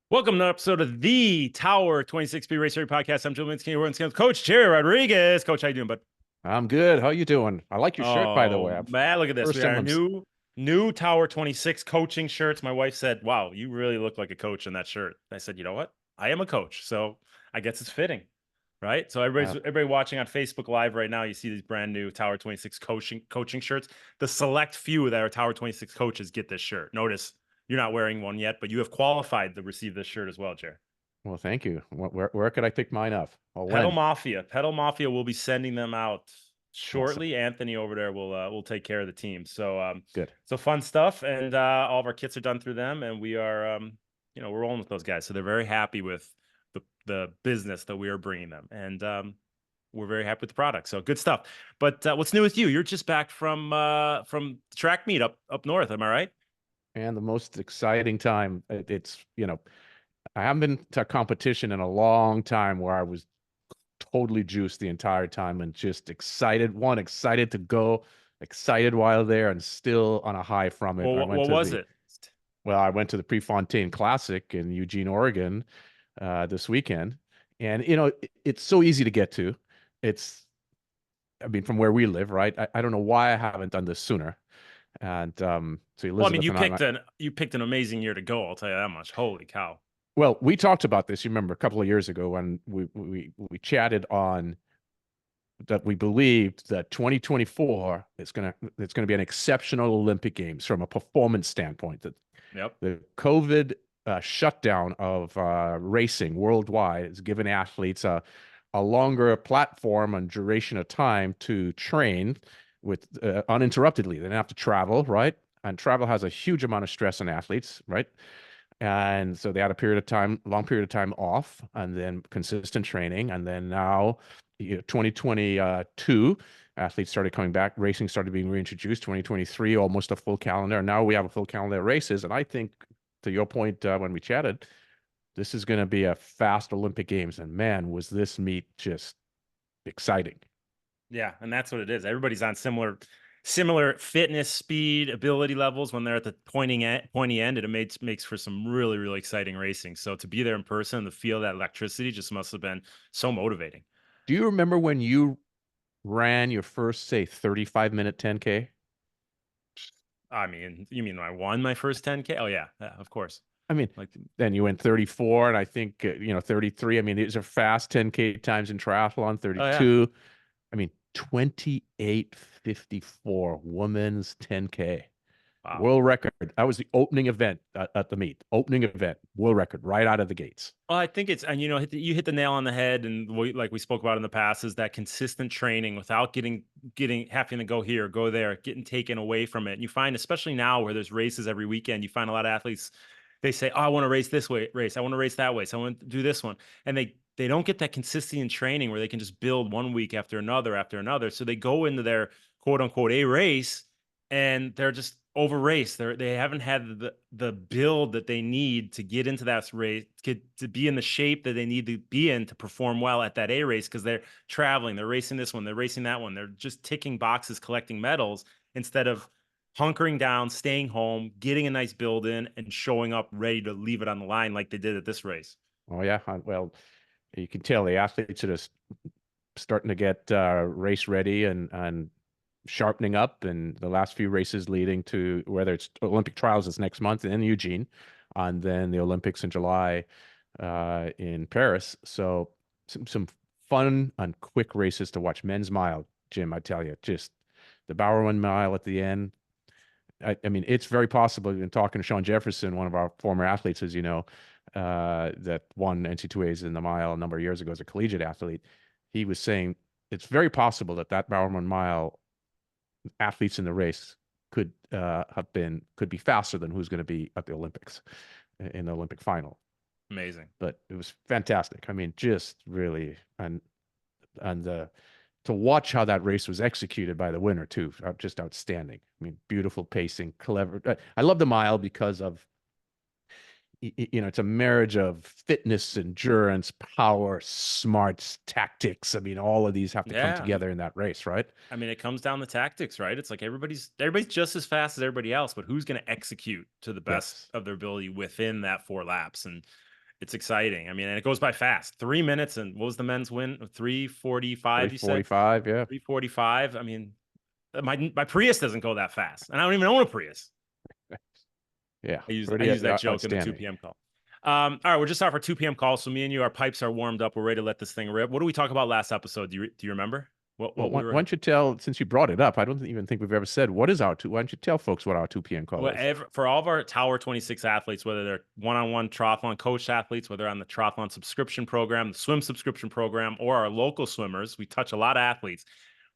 Welcome to an episode of the Tower 26B Racer Podcast. I'm Joe Linsky, Coach Jerry Rodriguez. Coach, how you doing, bud? I'm good. How you doing? I like your shirt, by the way. Oh man, look at this. First We time are new Tower 26 coaching shirts. My wife said, "Wow, you really look like a coach in that shirt." I said, "You know what? I am a coach, so I guess it's fitting, right?" So everybody watching on Facebook Live right now, you see these brand new Tower 26 coaching shirts. The select few that are Tower 26 coaches get this shirt. Notice you're not wearing one yet, but you have qualified to receive this shirt as well, Jerry. well, thank you. Where could I pick mine up? Or Pedal when? Mafia. Pedal Mafia will be sending them out Awesome. shortly. Anthony over there will take care of the team. Good. So fun stuff, and all of our kits are done through them, and we are we're rolling with those guys. So they're very happy with the business that we are bringing them, and we're very happy with the product. So good stuff. But what's new with you? You're just back from track meet up north. Am I right? And the most exciting time, I haven't been to a competition in a long time where I was totally juiced the entire time and just excited. One, excited to go, excited while there, and still on a high from it. Well, what was it? I went to the Prefontaine Classic in Eugene, Oregon, this weekend, and it's so easy to get to. It's, I mean, from where we live, right? I don't know why I haven't done this sooner. And so Well, I mean, Elizabeth and I, you picked an amazing year to go. I'll tell you that much. Holy cow! well, we talked about this. You remember a couple of years ago when we chatted on that we believed that 2024 it's gonna be an exceptional Olympic Games from a performance standpoint. That Yep. the COVID shutdown of racing worldwide has given athletes a longer platform and duration of time to train with uninterruptedly. They don't have to travel, right? And travel has a huge amount of stress on athletes, right? And so they had a period of time, long period of time off, and then consistent training. And then now, 2022, athletes started coming back. Racing started being reintroduced. 2023, almost a full calendar. And now we have a full calendar of races. And I think, to your point, when we chatted, this is going to be a fast Olympic Games. And man, was this meet just exciting. Yeah, and that's what it is. Everybody's on similar fitness, speed, ability levels when they're at the pointy end. It makes for some really exciting racing. So to be there in person and to feel that electricity just must have been so motivating. Do you remember when you ran your first, say, 35-minute 10K? I mean, you mean I won my first 10K? Oh yeah, of course. I mean, Like, then you went 34, and I think 33. I mean, these are fast 10K times in triathlon. oh yeah, 32. I mean, 28:54 women's 10K wow. world record. That was the opening event at the meet. Opening event, world record, right out of the gates. Well, I think it's, and you hit the nail on the head, and like we spoke about in the past, is that consistent training without getting having to go here, go there, getting taken away from it. And you find, especially now where there's races every weekend, you find a lot of athletes. They say, "Oh, I want to race this way, race. I want to race that way. So I want to do this one," and they don't get that consistency in training where they can just build one week after another after another. So they go into their quote unquote a race and they're just over raced. They haven't had the build that they need to get into that race, to be in the shape that they need to be in to perform well at that A race, because they're traveling, they're racing this one, they're racing that one, they're just ticking boxes, collecting medals instead of hunkering down, staying home, getting a nice build in, and showing up ready to leave it on the line like they did at this race. Oh yeah, well, you can tell the athletes are just starting to get race ready and sharpening up. And the last few races leading to whether it's Olympic trials is next month in Eugene, and then the Olympics in July in Paris. So some fun and quick races to watch. Men's mile, Jim, I tell you, just the Bowerman mile at the end. I mean, it's very possible. In talking to Sean Jefferson, one of our former athletes, as you know, that won NC2As in the mile a number of years ago as a collegiate athlete, he was saying it's very possible that that Bowerman mile athletes in the race could be faster than who's going to be at the Olympics in the Olympic final. Amazing. But it was fantastic. I mean, just really and to watch how that race was executed by the winner too, just outstanding. I mean, beautiful pacing, clever. I love the mile because of it's a marriage of fitness, endurance, power, smarts, tactics. I mean, all of these have to come Yeah. together in that race, right? I mean, it comes down to tactics, right? It's like everybody's just as fast as everybody else, but who's going to execute to the best Yes. of their ability within that 4 laps? And It's exciting. I mean, and it goes by fast. 3 minutes, and what was the men's win? 3:45. You said 3:45. Yeah. 3:45. I mean, my Prius doesn't go that fast, and I don't even own a Prius. Yeah. I Pretty use that joke in the outstanding. 2 p.m. call. All right, we're just off our 2 p.m. call. So me and you, our pipes are warmed up. We're ready to let this thing rip. What did we talk about last episode? Do you remember? Well, What why we were don't you tell, since you brought it up, I don't even think we've ever said, what is our two? Why don't you tell folks what our 2 p.m. call is? whatever for all of our Tower 26 athletes, whether they're one-on-one triathlon coach athletes, whether on the triathlon subscription program, the swim subscription program, or our local swimmers, we touch a lot of athletes.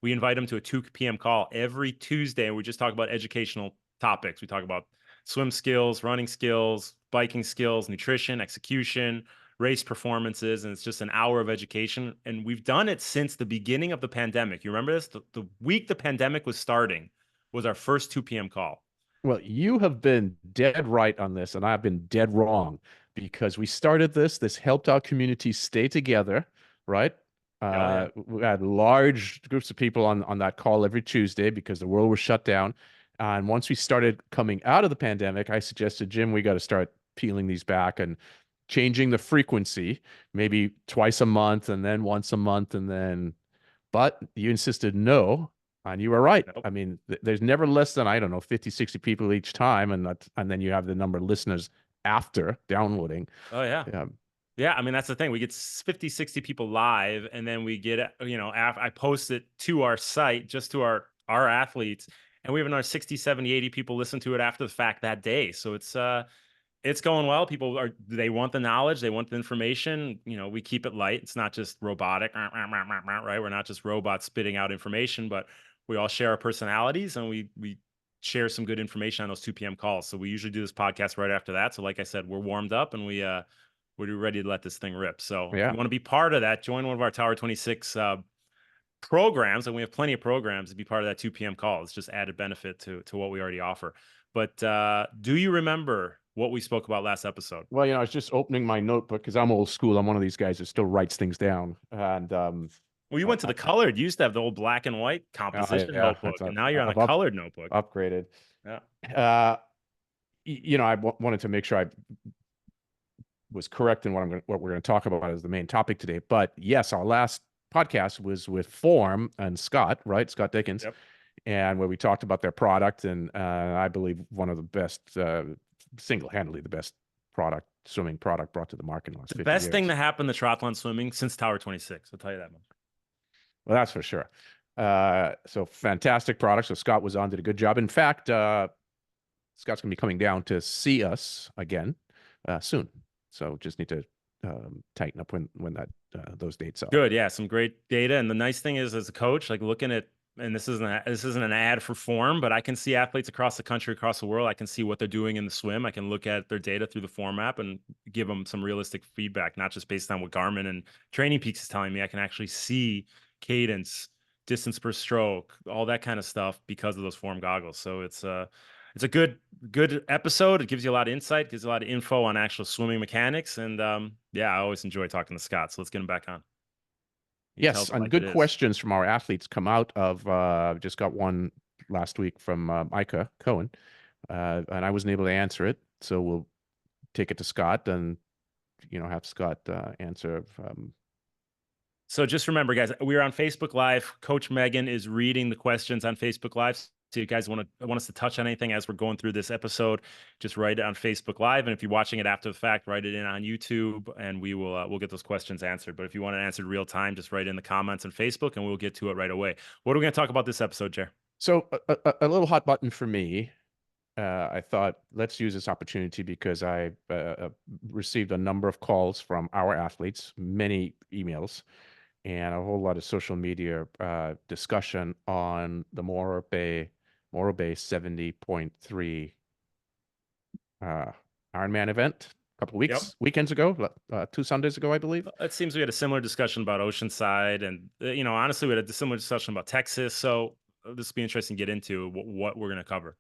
We invite them to a 2 p.m. call every Tuesday, and we just talk about educational topics. We talk about swim skills, running skills, biking skills, nutrition, execution, race performances, and it's just an hour of education. And we've done it since the beginning of the pandemic. You remember this? The week the pandemic was starting was our first 2 p.m. call. Well, you have been dead right on this, and I've been dead wrong because we started this. This helped our community stay together, right? Oh yeah. We had large groups of people on that call every Tuesday because the world was shut down. And once we started coming out of the pandemic, I suggested, Jim, we got to start peeling these back and changing the frequency, maybe twice a month and then once a month and then, but you insisted no. And you were right. Nope. I mean, there's never less than, I don't know, 50, 60 people each time. And then you have the number of listeners after downloading. Oh yeah. Yeah, I mean, that's the thing. We get 50, 60 people live, and then we get, I post it to our site, just to our athletes, and we have another 60, 70, 80 people listen to it after the fact that day. So it's going well. They want the knowledge, they want the information. We keep it light. It's not just robotic, right? We're not just robots spitting out information, but we all share our personalities, and we share some good information on those 2 p.m. calls. So we usually do this podcast right after that. So like I said, we're warmed up, and we're ready to let this thing rip. So if Yeah. you want to be part of that, join one of our Tower 26 programs, and we have plenty of programs to be part of that 2 p.m. call. It's just added benefit to what we already offer. But do you remember what we spoke about last episode? Well, I was just opening my notebook because I'm old school. I'm one of these guys that still writes things down. And Well, you went to the colored. You used to have the old black and white composition yeah, notebook, and now you're on a colored notebook. upgraded. Yeah. Wanted to make sure I was correct in what we're going to talk about as the main topic today. But yes, our last podcast was with Form and Scott, right? Scott Dickens. Yep. And where we talked about their product, and I believe one of the best, single-handedly the best swimming product brought to the market in the last 50 Best years. thing that happened to triathlon swimming since Tower 26. I'll tell you that much. Well, that's for sure. So fantastic product. So Scott was on, did a good job. In fact, Scott's going to be coming down to see us again soon. So just need to tighten up when that those dates are. Good, yeah, some great data. And the nice thing is, as a coach, like looking at, and this isn't an ad for Form, but I can see athletes across the country, across the world. I can see what they're doing in the swim. I can look at their data through the Form app and give them some realistic feedback, not just based on what Garmin and Training Peaks is telling me. I can actually see cadence, distance per stroke, all that kind of stuff because of those Form goggles. So it's a good episode. It gives you a lot of insight, gives you a lot of info on actual swimming mechanics. And yeah, I always enjoy talking to Scott. So let's get him back on. Yes, and good questions from our athletes come out of, just got one last week from Micah Cohen, and I wasn't able to answer it. So we'll take it to Scott and, have Scott answer. So just remember, guys, we're on Facebook Live. Coach Megan is reading the questions on Facebook Live. So you guys want us to touch on anything as we're going through this episode, just write it on Facebook Live. And if you're watching it after the fact, write it in on YouTube, and we'll get those questions answered. But if you want it answered real time, just write in the comments on Facebook, and we'll get to it right away. What are we going to talk about this episode, Jer? So a little hot button for me. I thought, let's use this opportunity because I received a number of calls from our athletes, many emails, and a whole lot of social media discussion on the Morro Bay 70.3 Ironman event a couple of weekends ago, 2 Sundays ago, I believe. It seems we had a similar discussion about Oceanside, and honestly, we had a similar discussion about Texas. So this will be interesting to get into what we're going to cover.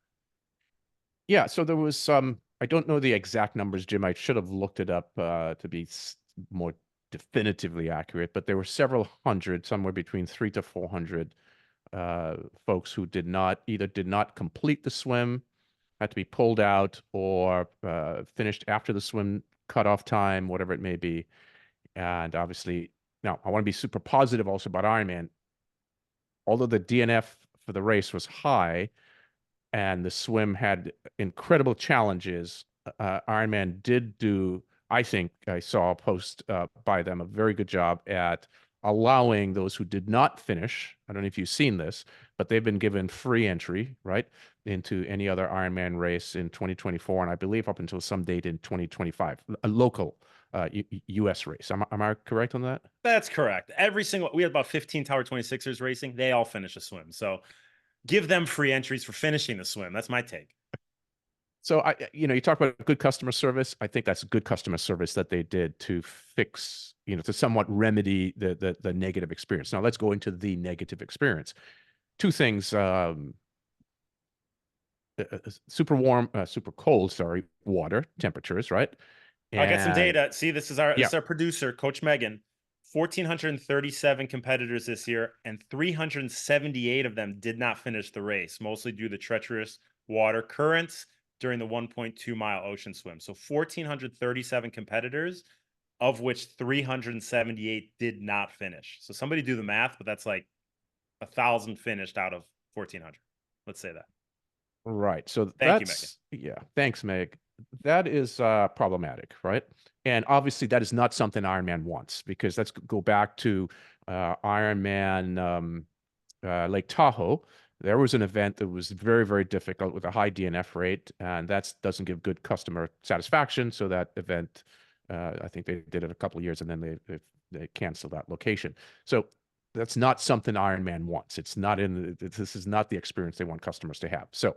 Yeah, so there was some, I don't know the exact numbers, Jim. I should have looked it up to be more definitively accurate, but there were several hundred, somewhere between 300 to 400 folks who did not complete the swim, had to be pulled out, or finished after the swim cutoff time, whatever it may be. And obviously, now I want to be super positive also about Ironman. Although the DNF for the race was high and the swim had incredible challenges, Ironman did do, I think I saw a post by them, a very good job at allowing those who did not finish. I don't know if you've seen this, but they've been given free entry, right, into any other Ironman race in 2024, and I believe up until some date in 2025, a local U.S. race. Am I correct on that? That's correct. We had about 15 Tower 26ers racing. They all finish a swim. So give them free entries for finishing the swim. That's my take. So you talk about good customer service. I think that's good customer service that they did to fix, to somewhat remedy the negative experience. Now let's go into the negative experience. Two things: super cold, sorry, water temperatures, right? I got some And data. See, this is our yeah, producer, Coach Megan. 1,437 competitors this year, and 378 of them did not finish the race, mostly due to treacherous water currents during the 1.2-mile ocean swim. So 1,437 competitors, of which 378 did not finish. So somebody do the math, but that's like 1,000 finished out of 1,400. Let's say that. right. So Thank you, Megan. yeah. Thanks, Meg. That is problematic, right? And obviously, that is not something Ironman wants, because let's go back to Ironman Lake Tahoe. There was an event that was very, very difficult with a high DNF rate, and that doesn't give good customer satisfaction. So that event, I think they did it a couple of years, and then they canceled that location. So that's not something Ironman wants. This is not the experience they want customers to have. So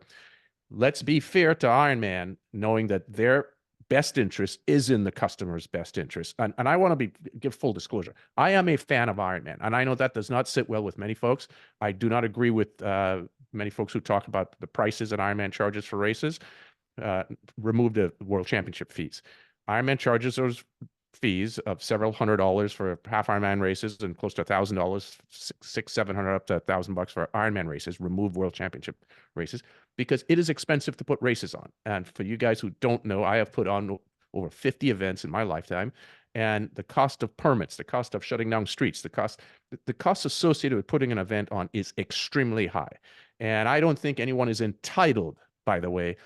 let's be fair to Ironman, knowing that their best interest is in the customer's best interest. And I want to give full disclosure. I am a fan of Ironman, and I know that does not sit well with many folks. I do not agree with many folks who talk about the prices that Ironman charges for races. Remove the World Championship fees. Ironman charges those fees of several $100s for half Ironman races and close to $1,000, $600-700 up to $1,000 for Ironman races. Remove World Championship races, because it is expensive to put races on. And for you guys who don't know, I have put on over 50 events in my lifetime, and the cost of permits, the cost of shutting down streets, the cost associated with putting an event on is extremely high. And I don't think anyone is entitled, by the way,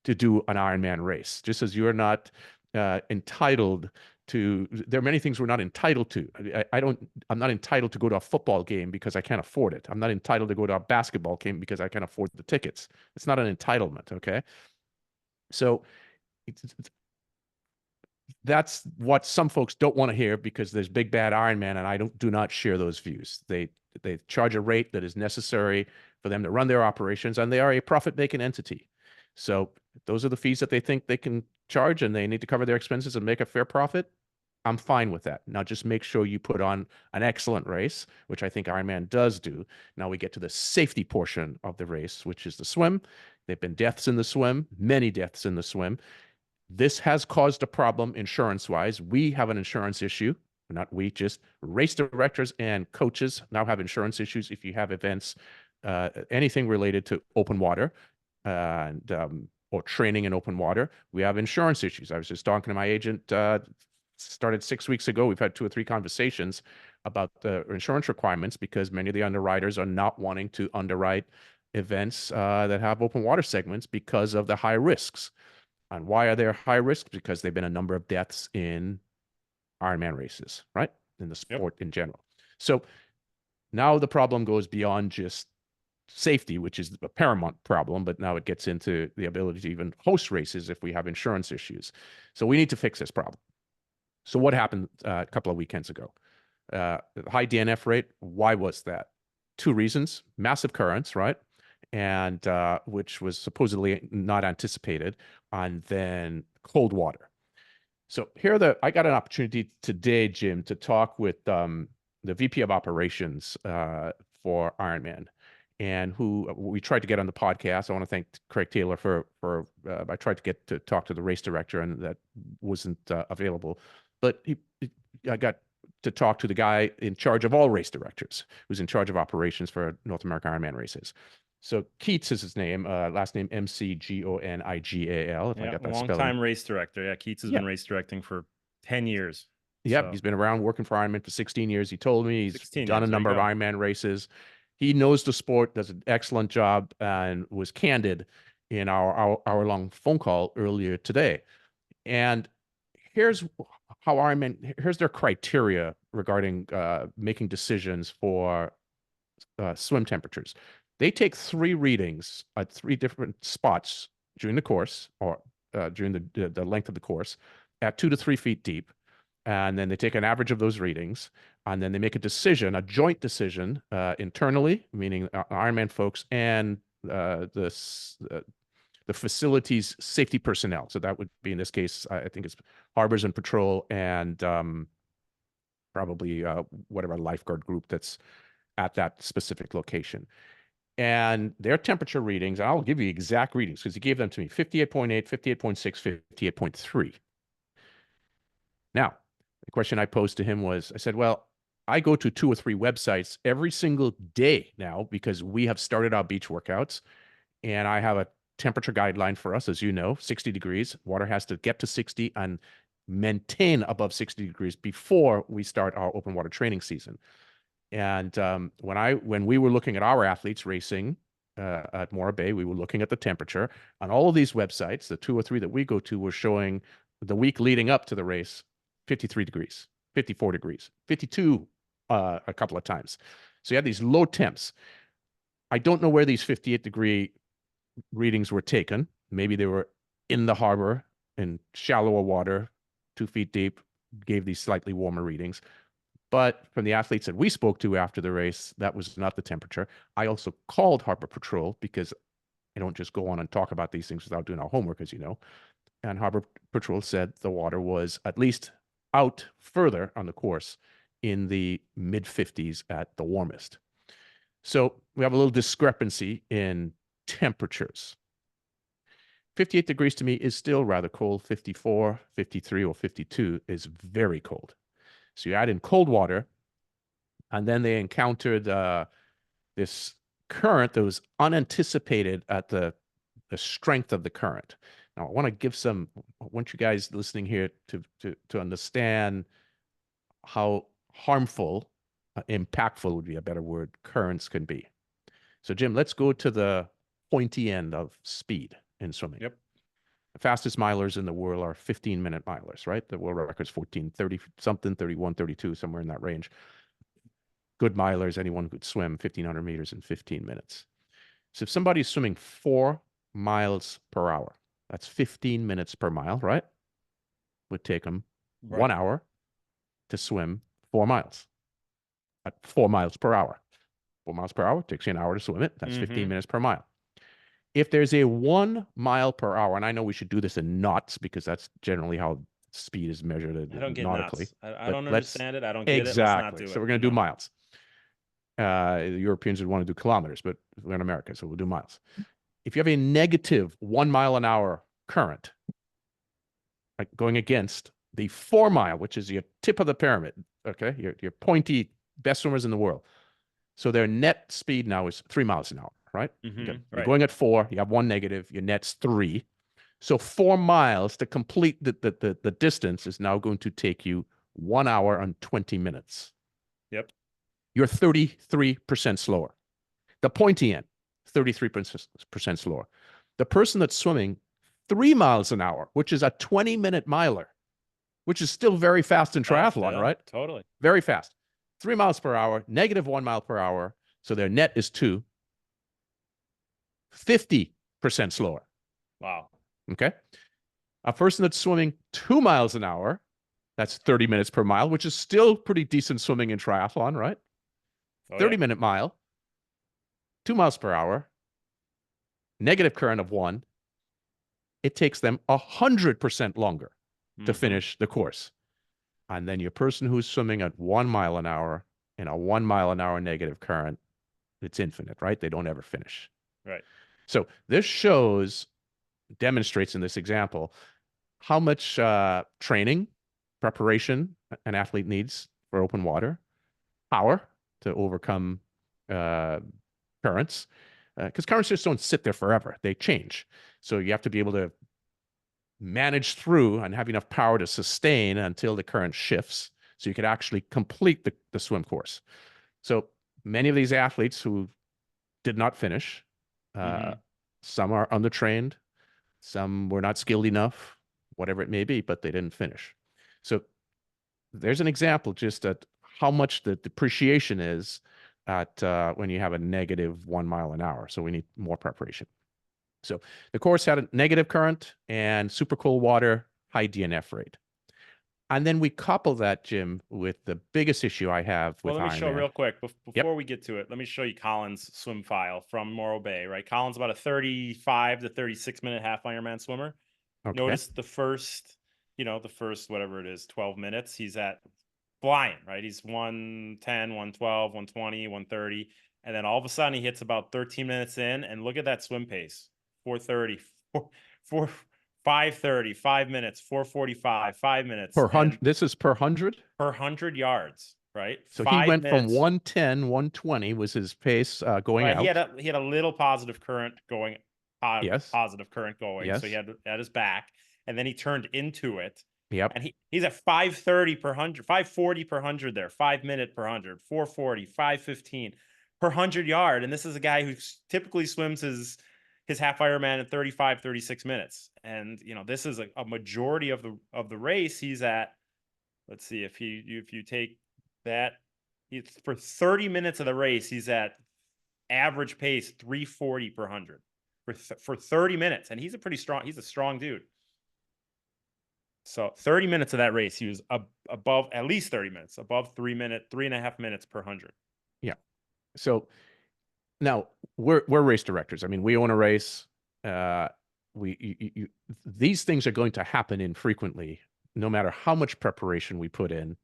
to do an Ironman race, just as you're not entitled to. There are many things we're not entitled to. I'm not entitled to go to a football game because I can't afford it. I'm not entitled to go to a basketball game because I can't afford the tickets. It's not an entitlement, okay? So that's what some folks don't want to hear, because there's big bad Ironman, and I do not share those views. They charge a rate that is necessary for them to run their operations, and they are a profit-making entity. So those are the fees that they think they can charge, and they need to cover their expenses and make a fair profit. I'm fine with that. Now, just make sure you put on an excellent race, which I think Ironman does do. Now we get to the safety portion of the race, which is the swim. There've been deaths in the swim, many deaths in the swim. This has caused a problem insurance-wise. We have an insurance issue. Not we, just race directors and coaches now have insurance issues if you have events, anything related to open water or training in open water. We have insurance issues. I was just talking to my agent, started 6 weeks ago. We've had 2 or 3 conversations about the insurance requirements, because many of the underwriters are not wanting to underwrite events that have open water segments because of the high risks. And why are there high risks? Because there've been a number of deaths in Ironman races, right? In the sport in general. So now the problem goes beyond just safety, which is a paramount problem, but now it gets into the ability to even host races if we have insurance issues. So we need to fix this problem. So what happened a couple of weekends ago? High DNF rate. Why was that? 2 reasons: massive currents, right? And which was supposedly not anticipated, and then cold water. So I got an opportunity today, Jim, to talk with the VP of operations for Ironman, and who we tried to get on the podcast. I want to thank Craig Taylor for I tried to get to talk to the race director, and that wasn't available. But I got to talk to the guy in charge of all race directors, who's in charge of operations for North American Ironman races. So Keats is his name, last name Mcgonigal, if I Yeah, got that long spelling. time race director. Yeah, Keats has Yeah. been race directing for 10 years. Yep, So he's been around working for Ironman for 16 years. He told me he's 16 done a years. There you number of go. Ironman races. He knows the sport, does an excellent job, and was candid in our hour-long phone call earlier today. And here's how Ironman, here's their criteria regarding making decisions for swim temperatures. They take 3 readings at 3 different spots during the course, or during the length of the course, at 2 to 3 feet deep, and then they take an average of those readings, and then they make a decision, a joint decision internally, meaning Ironman folks and the facility's safety personnel. So that would be, in this case, I think it's harbors and patrol, and probably whatever lifeguard group that's at that specific location. And their temperature readings, I'll give you exact readings because he gave them to me: 58.8, 58.6, 58.3. Now, the question I posed to him was, I said, well, I go to 2 or 3 websites every single day now because we have started our beach workouts, and I have a temperature guideline for us, as you know, 60 degrees. Water has to get to 60 and maintain above 60 degrees before we start our open water training season. And when we were looking at our athletes racing at Mora Bay, we were looking at the temperature on all of these websites. The 2 or 3 that we go to were showing the week leading up to the race 53 degrees, 54 degrees, 52 a couple of times. So you had these low temps. I don't know where these 58-degree readings were taken. Maybe they were in the harbor in shallower water, 2 feet deep, gave these slightly warmer readings. But from the athletes that we spoke to after the race, that was not the temperature. I also called Harbor Patrol because I don't just go on and talk about these things without doing our homework, as you know. And Harbor Patrol said the water was at least out further on the course in the mid 50s at the warmest. So we have a little discrepancy in temperatures. 58 degrees to me is still rather cold. 54, 53, or 52 is very cold. So you add in cold water, and then they encountered this current that was unanticipated at the strength of the current. Now, I want you guys listening here to understand how harmful, impactful would be a better word, currents can be. So, Jim, let's go to the pointy end of speed in swimming. Yep. The fastest milers in the world are 15-minute milers, right? The world record's 14:30 something, 31:32, somewhere in that range. Good milers, anyone who could swim 1,500 meters in 15 minutes. So if somebody's swimming 4 miles per hour, that's 15 minutes per mile, right? Would take them 1 hour to swim 4 miles at 4 miles per hour. 4 miles per hour takes you an hour to swim it. That's 15 minutes per mile. If there's a 1 mile per hour, and I know we should do this in knots because that's generally how speed is measured I don't get nautically. knots. I don't understand it. I don't get it. Let's not do Exactly. it. So we're going to do miles. The Europeans would want to do kilometers, but we're in America, so we'll do miles. If you have a negative 1 mile an hour current, like going against the 4 mile, which is your tip of the pyramid, okay, your pointy best swimmers in the world. So their net speed now is 3 miles an hour, right? You're going at 4, you have 1 negative, your net's 3. So 4 miles to complete the distance is now going to take you 1 hour and 20 minutes. Yep. You're 33% slower. The pointy end, 33% slower. The person that's swimming 3 miles an hour, which is a 20-minute miler, which is still very fast in triathlon, right? Totally. Very fast. 3 miles per hour, negative 1 mile per hour. So their net is 2. 50% slower. Wow. Okay. A person that's swimming 2 miles an hour, that's 30 minutes per mile, which is still pretty decent swimming in triathlon, right? 30-minute mile, 2 miles per hour, negative current of 1. It takes them 100% longer to finish the course. And then your person who's swimming at 1 mile an hour in a 1 mile an hour negative current, it's infinite, right? They don't ever finish. Right. So this demonstrates in this example how much training, preparation an athlete needs for open water, power to overcome currents, because currents just don't sit there forever. They change. So you have to be able to manage through and have enough power to sustain until the current shifts so you could actually complete the swim course. So many of these athletes who did not finish, Mm-hmm. some are undertrained, some were not skilled enough, whatever it may be, but they didn't finish. So there's an example just at how much the depreciation is at when you have a negative 1 mile an hour. So we need more preparation. So the course had a negative current and super cold water, high DNF rate. And then we couple that, Jim, with the biggest issue I have Well, with let me show Ironman. real quick Yep. before we get to it. Let me show you Colin's swim file from Morro Bay, right? Colin's about a 35 to 36-minute half Ironman swimmer. Okay. Notice the first, the first whatever it is, 12 minutes, he's at flying, right? He's 110, 112, 120, 130. And then all of a sudden he hits about 13 minutes in, and look at that swim pace. 4:30, 5:30, 5 minutes, 4:45, 5 minutes, Per hundred. and This is per 100. per 100 yards, right? So he Five went from minutes. 110, 120 was his pace going Right, out. he had a little positive current going, Yes. positive current going, so he Yes. had at his back, and then he turned into it, Yep. and he's at 5:30 per 100, 5:40 per 100 there, 5 minute per 100, 4:40, 5:15 per 100 yard, and this is a guy who typically swims his half Ironman in 35, 36 minutes, and this is a majority of the race. He's at, let's see, if you take that, it's for 30 minutes of the race, he's at average pace 340 per 100 for 30 minutes, and he's a strong dude. So 30 minutes of that race, he was above, at least 30 minutes above 3.5 minutes per 100. Yeah. So now we're race directors. I mean, we own a race. These things are going to happen infrequently, no matter how much preparation we put in.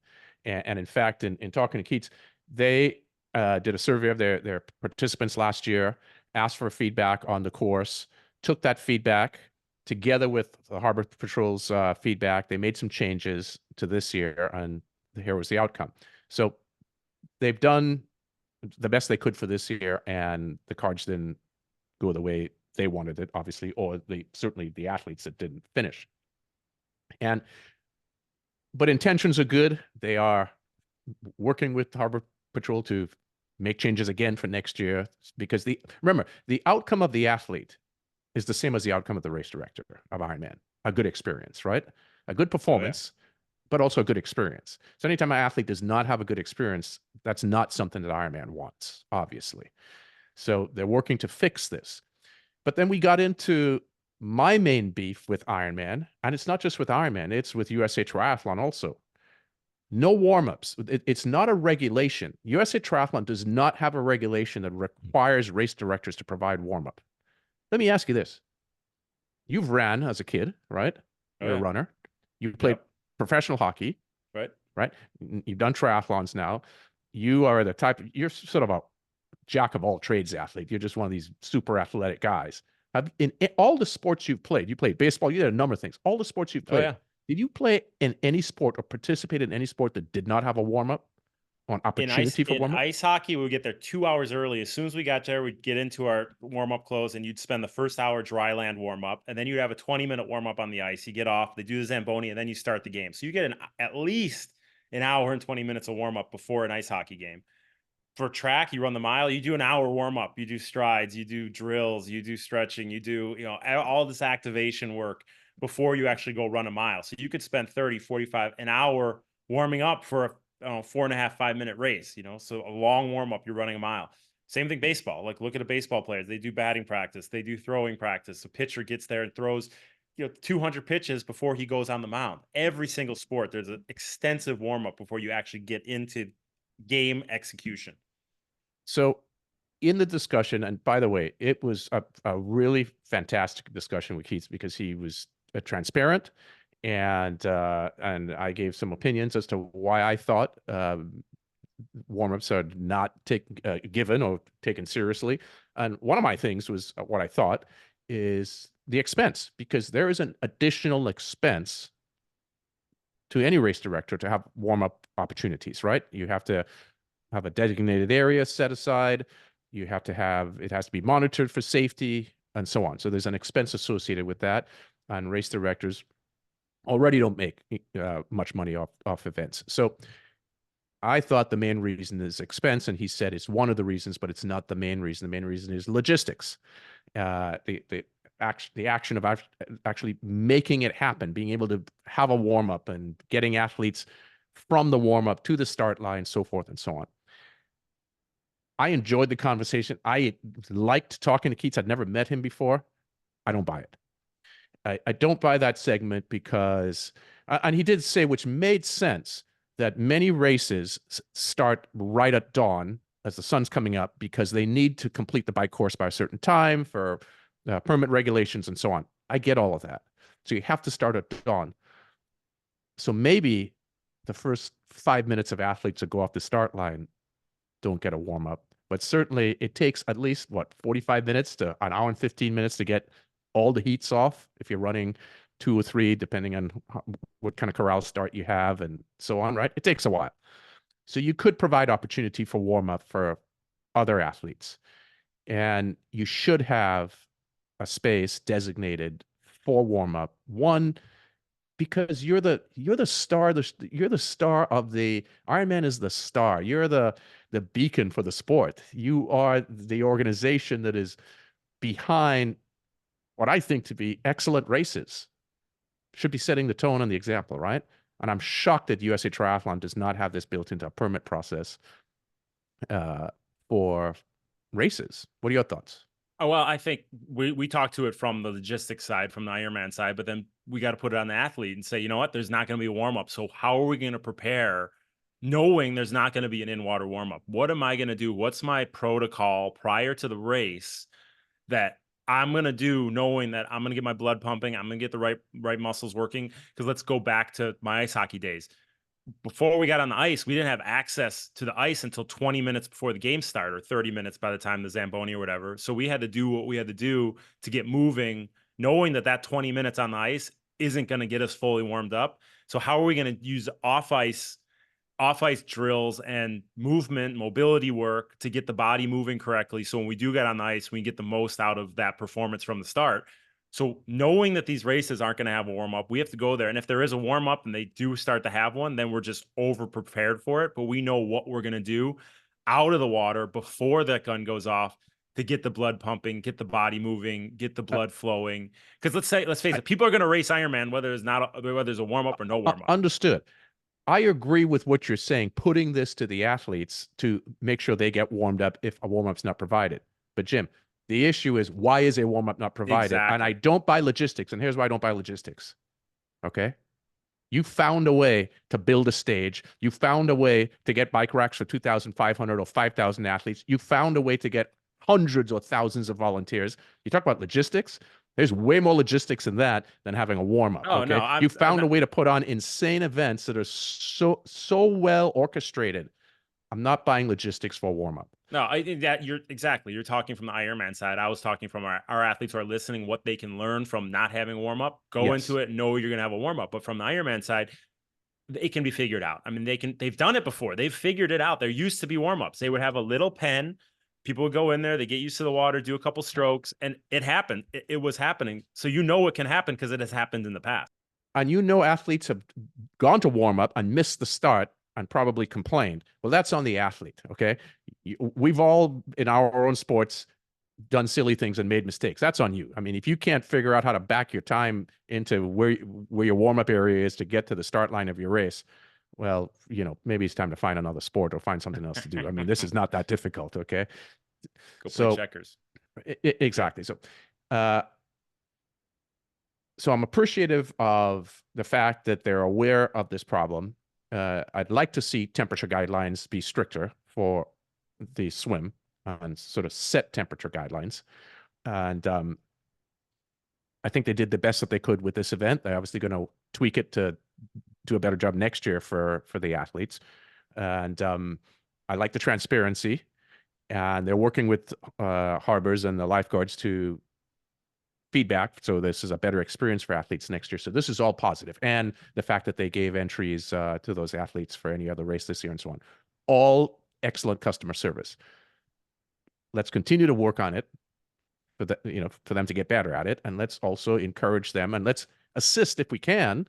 And in fact, in talking to Keats, they did a survey of their participants last year, asked for feedback on the course, took that feedback together with the Harbor Patrol's feedback. They made some changes to this year, and here was the outcome. So they've done the best they could for this year, and the cards didn't go the way they wanted it, obviously, or certainly the athletes that didn't finish. But intentions are good. They are working with Harbor Patrol to make changes again for next year, because remember, the outcome of the athlete is the same as the outcome of the race director of Ironman. A good experience, right? A good performance, but also a good experience. So anytime an athlete does not have a good experience, that's not something that Ironman wants, obviously. So they're working to fix this. But then we got into my main beef with Ironman, and it's not just with Ironman, it's with USA Triathlon also. No warm-ups. It's not a regulation. USA Triathlon does not have a regulation that requires race directors to provide warm-up. Let me ask you this. You've ran as a kid, right? You're a runner. You played professional hockey. Right? You've done triathlons now. You are you're sort of a jack of all trades athlete. You're just one of these super athletic guys. In all the sports you've played, you played baseball, you did a number of things. All the sports you've played, did you play in any sport or participate in any sport that did not have a warm-up, on opportunity for warm-up? In ice hockey, we would get there 2 hours early. As soon as we got there, we'd get into our warm-up clothes, and you'd spend the first hour dry land warm-up, and then you'd have a 20-minute warm-up on the ice. You get off, they do the Zamboni, and then you start the game. So you get at least an hour and 20 minutes of warm-up before an ice hockey game. For track, you run the mile, you do an hour warm-up, you do strides, you do drills, you do stretching, you do all this activation work before you actually go run a mile. So you could spend 30, 45, an hour warming up for a 4.5, 5 minute race, so a long warm-up, you're running a mile. Same thing baseball. Like, look at the baseball players. They do batting practice, they do throwing practice. The pitcher gets there and throws 200 pitches before he goes on the mound. Every single sport, there's an extensive warm-up before you actually get into game execution. So in the discussion, and by the way, it was a really fantastic discussion with Keith, because he was transparent, and I gave some opinions as to why I thought warm-ups are not given or taken seriously. And one of my things was what I thought is the expense, because there is an additional expense to any race director to have warm-up opportunities, right? You have to have a designated area set aside. You have to have, it has to be monitored for safety and so on. So there's an expense associated with that. And race directors already don't make much money off events. So I thought the main reason is expense, and he said it's one of the reasons, but it's not the main reason. The main reason is logistics. The action of actually making it happen, being able to have a warm up and getting athletes from the warm up to the start line, so forth and so on. I enjoyed the conversation. I liked talking to Keats. I'd never met him before. I don't buy it. I don't buy that segment because, and he did say, which made sense, that many races start right at dawn as the sun's coming up because they need to complete the bike course by a certain time for permit regulations and so on. I get all of that. So you have to start at dawn. So maybe the first 5 minutes of athletes that go off the start line don't get a warm up, but certainly it takes at least 45 minutes to an hour and 15 minutes to get all the heats off if you're running 2 or 3, depending on what kind of corral start you have and so on, right? It takes a while. So you could provide opportunity for warm up for other athletes. And you should have a space designated for warm up. One, because you're the star, you're the star of the Ironman is the star. You're the beacon for the sport. You are the organization that is behind what I think to be excellent races. Should be setting the tone and the example, right? And I'm shocked that USA Triathlon does not have this built into a permit process for races. What are your thoughts? Oh, well, I think we talked to it from the logistics side, from the Ironman side, but then we got to put it on the athlete and say, you know what, there's not going to be a warm up. So how are we going to prepare knowing there's not going to be an in-water warm up? What am I going to do? What's my protocol prior to the race that I'm going to do, knowing that I'm going to get my blood pumping, I'm going to get the right muscles working? Because let's go back to my ice hockey days. Before we got on the ice, we didn't have access to the ice until 20 minutes before the game started, or 30 minutes by the time the Zamboni or whatever. So we had to do what we had to do to get moving, knowing that 20 minutes on the ice isn't going to get us fully warmed up. So how are we going to use off ice drills and mobility work to get the body moving correctly? So when we do get on the ice, we get the most out of that performance from the start. So knowing that these races aren't going to have a warm up, we have to go there. And if there is a warm up and they do start to have one, then we're just over prepared for it. But we know what we're going to do out of the water before that gun goes off to get the blood pumping, get the body moving, get the blood flowing. Because let's face it, people are going to race Ironman whether there's a warm up or no warm up. Understood. I agree with what you're saying, putting this to the athletes to make sure they get warmed up if a warm up's not provided. But Jim, the issue is, why is a warm up not provided? Exactly. And I don't buy logistics. And here's why I don't buy logistics. Okay. You found a way to build a stage. You found a way to get bike racks for 2,500 or 5,000 athletes. You found a way to get hundreds or thousands of volunteers. You talk about logistics. There's way more logistics in that than having a warm up. Oh, okay? no, You found a way to put on insane events that are so well orchestrated. I'm not buying logistics for a warm up. No, I think that you're talking from the Ironman side. I was talking from our athletes who are listening, what they can learn from not having a warm up. Go into it, know you're going to have a warm up. But from the Ironman side, it can be figured out. I mean, they've done it before. They've figured it out. There used to be warm ups. They would have a little pen. People would go in there, they get used to the water, do a couple strokes, and it happened. It was happening. So you know it can happen because it has happened in the past. And you know athletes have gone to warm up and missed the start and probably complained. Well, that's on the athlete, okay? We've all, in our own sports, done silly things and made mistakes. That's on you. I mean, if you can't figure out how to back your time into where your warm-up area is to get to the start line of your race, well, maybe it's time to find another sport or find something else to do. I mean, this is not that difficult, okay? Go play checkers. Exactly. So I'm appreciative of the fact that they're aware of this problem. I'd like to see temperature guidelines be stricter for the swim and sort of set temperature guidelines. And I think they did the best that they could with this event. They're obviously going to tweak it to do a better job next year for the athletes. And I like the transparency. And they're working with harbors and the lifeguards to feedback. So this is a better experience for athletes next year. So this is all positive. And the fact that they gave entries to those athletes for any other race this year and so on. All excellent customer service. let's continue to work on it for for them to get better at it. And let's also encourage them and let's assist if we can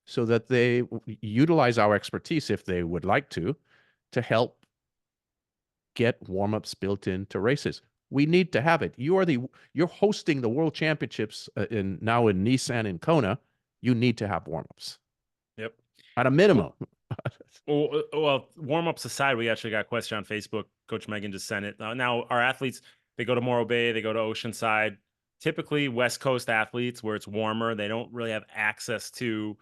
so that they utilize our expertise if they would like to help get warm-ups built into races. We need to have it. You're hosting the World Championships now in Nice and in Kona. You need to have warm-ups Yep. at a minimum. Well, warm-ups aside, we actually got a question on Facebook. Coach Megan just sent it. Now, our athletes, they go to Morro Bay, they go to Oceanside. Typically, West Coast athletes, where it's warmer, they don't really have access to.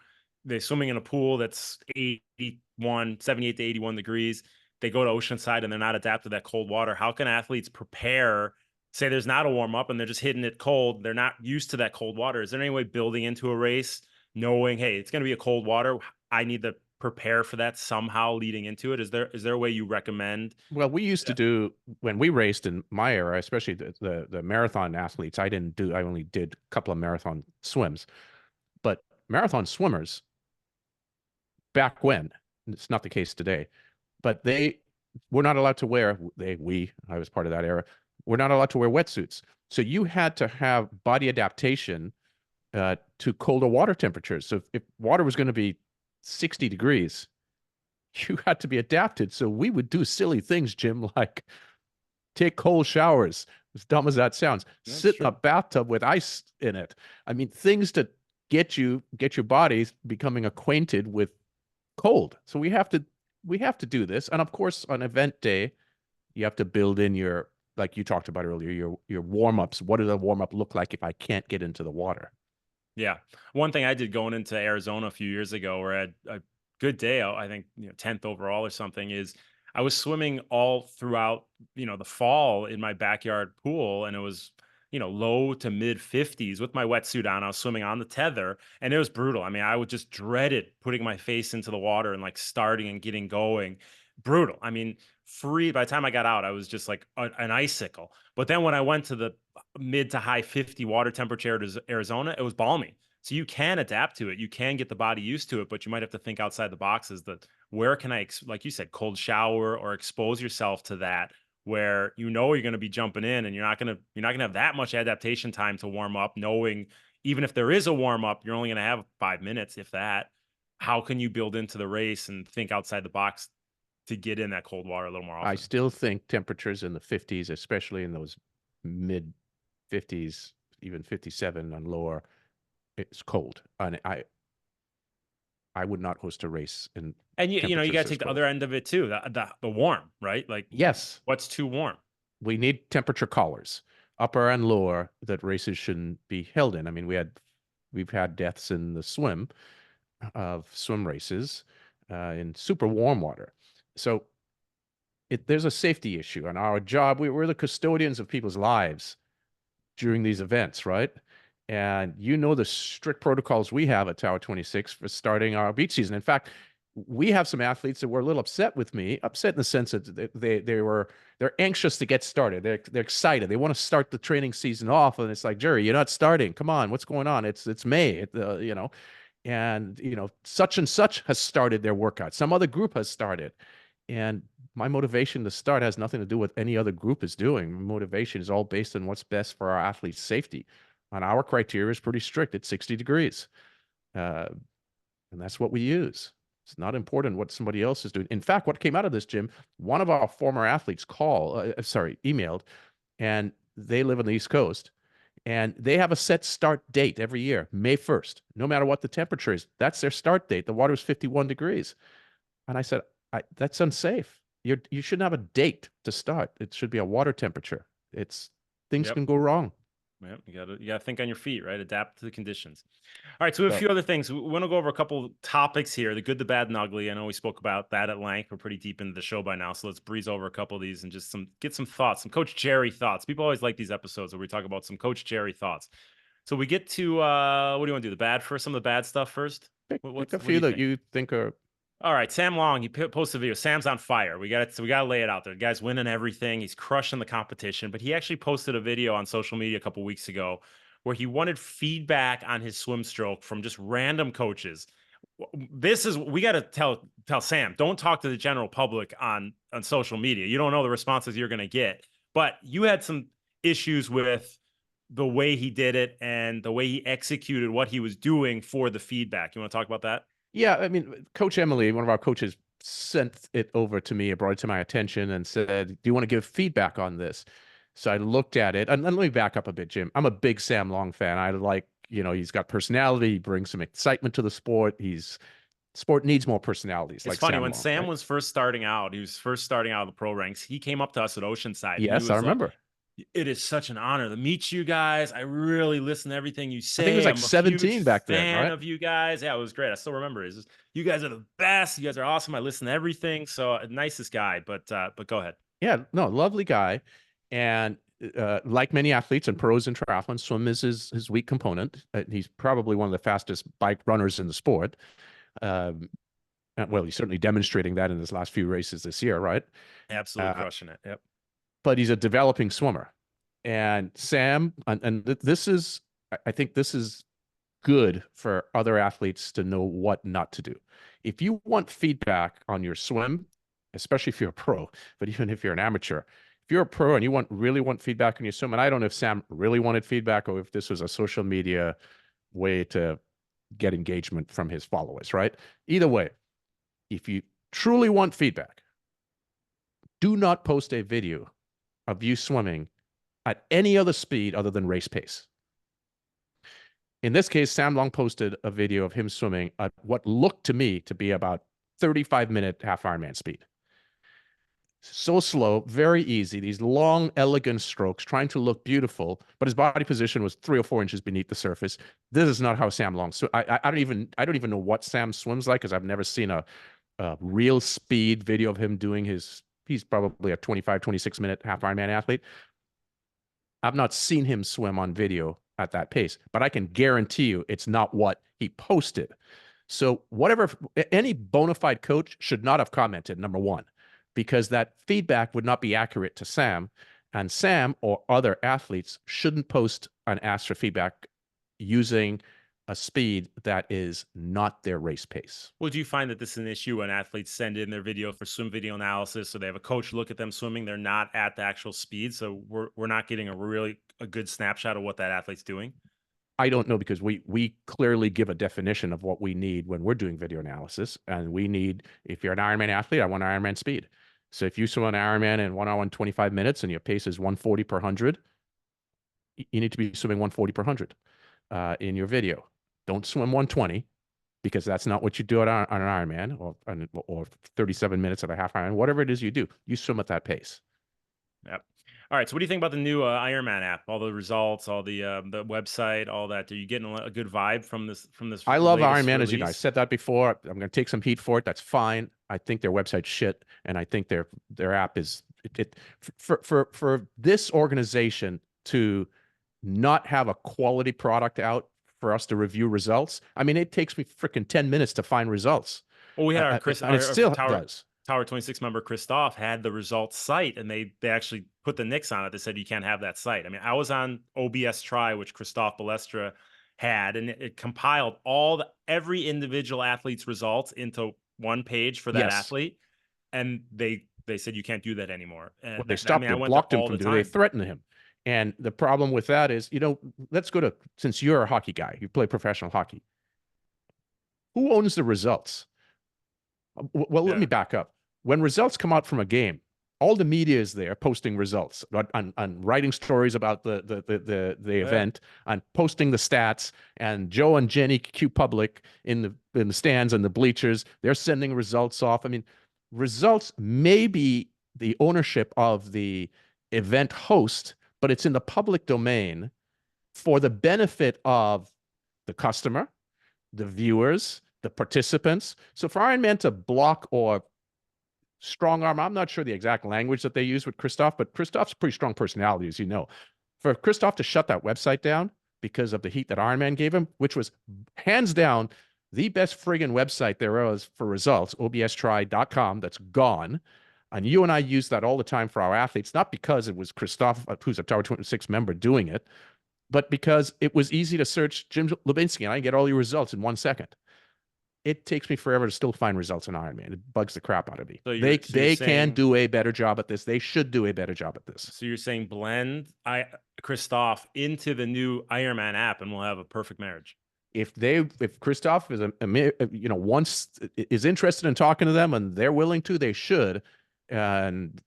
They're swimming in a pool that's 78 to 81 degrees. They go to Oceanside and they're not adapted to that cold water. How can athletes prepare? Say there's not a warm-up and they're just hitting it cold. They're not used to that cold water. Is there any way building into a race, knowing, hey, it's going to be a cold water, I need to prepare for that somehow leading into it? Is there a way you recommend? Well, we used to do when we raced in my era, especially the marathon athletes. I only did a couple of marathon swims, but marathon swimmers back when, it's not the case today, but they were not allowed to wear, I was part of that era, we're not allowed to wear wetsuits. So you had to have body adaptation to colder water temperatures. So if water was going to be 60 degrees, you had to be adapted. So we would do silly things, Jim, like take cold showers, as dumb as that sounds, sit in a bathtub with ice in it. I mean, things to get your body becoming acquainted with cold. So we have to do this. And of course, on event day, you have to build in your, like you talked about earlier, your warm-ups. What does a warm-up look like if I can't get into the water? Yeah. One thing I did going into Arizona a few years ago, where I had a good day, I think 10th overall or something, is I was swimming all throughout the fall in my backyard pool, and it was low to mid 50s with my wetsuit on. I was swimming on the tether, and it was brutal. I mean, I would just dread it putting my face into the water and like starting and getting going. Brutal. I mean, free. By the time I got out, I was just like an icicle. But then when I went to the mid to high 50 water temperature to Arizona, it was balmy. So you can adapt to it. You can get the body used to it, but you might have to think outside the boxes that where can I, like you said, cold shower or expose yourself to that where you're going to be jumping in and you're not going to have that much adaptation time to warm up, knowing even if there is a warm up, you're only going to have 5 minutes, if that. How can you build into the race and think outside the box to get in that cold water a little more often? I still think temperatures in the 50s, especially in those mid 50s, even 57 and lower, it's cold. And I would not host a race in And you got to temperatures take this the cold. other end of it too, the warm, right? Like, Yes, what's too warm? we need temperature collars, upper and lower, that races shouldn't be held in. I mean, we've had deaths in the swim races in super warm water. So there's a safety issue, and our job, we're the custodians of people's lives during these events, right? And the strict protocols we have at Tower 26 for starting our beach season. In fact, we have some athletes that were a little upset with me, upset in the sense that they're anxious to get started. They're excited. They want to start the training season off, and it's like, Jerry, you're not starting. Come on, what's going on? It's May, and such and such has started their workout. Some other group has started, and my motivation to start has nothing to do with any other group is doing. My motivation is all based on what's best for our athletes' safety. And our criteria is pretty strict. It's 60 degrees. And that's what we use. It's not important what somebody else is doing. In fact, what came out of this, Jim, one of our former athletes emailed, and they live on the East Coast. And they have a set start date every year, May 1st, no matter what the temperature is. That's their start date. The water is 51 degrees. And I said, that's unsafe. You shouldn't have a date to start. It should be a water temperature. Things can go wrong. Yep, you gotta think on your feet, right? Adapt to the conditions. All right, so we have a few other things. We want to go over a couple topics here: the good, the bad, and ugly. I know we spoke about that at length. We're pretty deep into the show by now, so let's breeze over a couple of these and just get some thoughts, some Coach Jerry thoughts. People always like these episodes where we talk about some Coach Jerry thoughts. So we get to what do you want to do? The bad first? Some of the bad stuff first? Pick a few that you think are. All right, Sam Long, he posted a video. Sam's on fire. We got to lay it out there. The guy's winning everything. He's crushing the competition. But he actually posted a video on social media a couple weeks ago where he wanted feedback on his swim stroke from just random coaches. We got to tell Sam, don't talk to the general public on social media. You don't know the responses you're going to get. but you had some issues with the way he did it and the way he executed what he was doing for the feedback. You want to talk about that? Yeah, I mean, Coach Emily, one of our coaches, sent it over to me, brought it to my attention, and said, "Do you want to give feedback on this?" So I looked at it, and let me back up a bit, Jim. I'm a big Sam Long fan. I like, he's got personality. He brings some excitement to the sport. Sport needs more personalities It's like funny Sam when Long, Sam right? was first starting out, he was first starting out of the pro ranks. He came up to us at Oceanside and he Yes, I was like, remember. "It is such an honor to meet you guys. I really listen to everything you I think he was say. like I'm a huge 17 back then, fan right? of you guys." Yeah, it was great. I still remember it. It's just, you guys are the best. You guys are awesome. I listen to everything. So nicest guy. But go ahead. Yeah, no, lovely guy. And like many athletes and pros in triathlon, swim is his weak component. He's probably one of the fastest bike runners in the sport. Um, well, he's certainly demonstrating that in his last few races this year, right? Absolutely Uh, crushing it. Yep. but he's a developing swimmer. And Sam, this is, I think this is good for other athletes to know what not to do. If you want feedback on your swim, especially if you're a pro, but even if you're an amateur, if you're a pro and you really want feedback on your swim, and I don't know if Sam really wanted feedback or if this was a social media way to get engagement from his followers, right? Either way, if you truly want feedback, do not post a video of you swimming at any other speed other than race pace. In this case, Sam Long posted a video of him swimming at what looked to me to be about 35-minute half Ironman speed. So slow, very easy, these long, elegant strokes, trying to look beautiful, but his body position was 3 or 4 inches beneath the surface. This is not how Sam Long. So I don't even know what Sam swims like because I've never seen a real speed video of him doing his. He's probably a 25, 26-minute half Ironman athlete. I've not seen him swim on video at that pace, but I can guarantee you it's not what he posted. So whatever, any bona fide coach should not have commented, number one, because that feedback would not be accurate to Sam. And Sam or other athletes shouldn't post and ask for feedback using a speed that is not their race pace. Well, do you find that this is an issue when athletes send in their video for swim video analysis? So they have a coach look at them swimming. They're not at the actual speed. So we're not getting a good snapshot of what that athlete's doing. I don't know because we clearly give a definition of what we need when we're doing video analysis. And we need, if you're an Ironman athlete, I want Ironman speed. So if you swim an Ironman in 1 hour and 25 minutes and your pace is 140 per 100, you need to be swimming 140 per 100 in your video. Don't swim 120 because that's not what you do on an Ironman or 37 minutes of a half Ironman. Whatever it is you do, you swim at that pace. Yep. All right. So what do you think about the new Ironman app? All the results, all the website, all that. Are you getting a good vibe from this I love latest Ironman, as you know. I release? said that before. I'm going to take some heat for it. That's fine. I think their website's shit, and I think their app is for this organization to not have a quality product out for us to review results. I mean, it takes me freaking 10 minutes to find results, Well, we had and it still Tower does. Tower 26 member Christoph had the results site, and they actually put the nix on it. They said you can't have that site. I mean, I was on OBS Try, which Christoph Balestra had, and it compiled every individual athlete's results into one page for that Yes. athlete, and they said you can't do that anymore. Well, And they I stopped mean, I it, went there blocked him all from the doing it. They time. threatened him. And the problem with that is, let's go to, since you're a hockey guy, you play professional hockey. Who owns the results? Well, let Yeah. me back up. When results come out from a game, all the media is there posting results and writing stories about the Yeah. event and posting the stats. And Joe and Jenny Q Public in the stands and the bleachers, they're sending results off. I mean, results may be the ownership of the event host, but it's in the public domain for the benefit of the customer, the viewers, the participants. So for Ironman to block or strong arm, I'm not sure the exact language that they use with Christoph, but Christoph's a pretty strong personality, as you know. For Christoph to shut that website down because of the heat that Ironman gave him, which was hands down the best friggin' website there was for results, obstry.com, that's gone. And you and I use that all the time for our athletes, not because it was Christoph, who's a Tower 26 member, doing it, but because it was easy to search Jim Lubinsky and I get all your results in 1 second. it takes me forever to still find results in Ironman. It bugs the crap out of me. So you're They can saying do a better job at this. They should do a better job at this. blend Christoph into the new Ironman app, and we'll have a perfect marriage. If Christoph is once is interested in talking to them and they're willing to, they should. And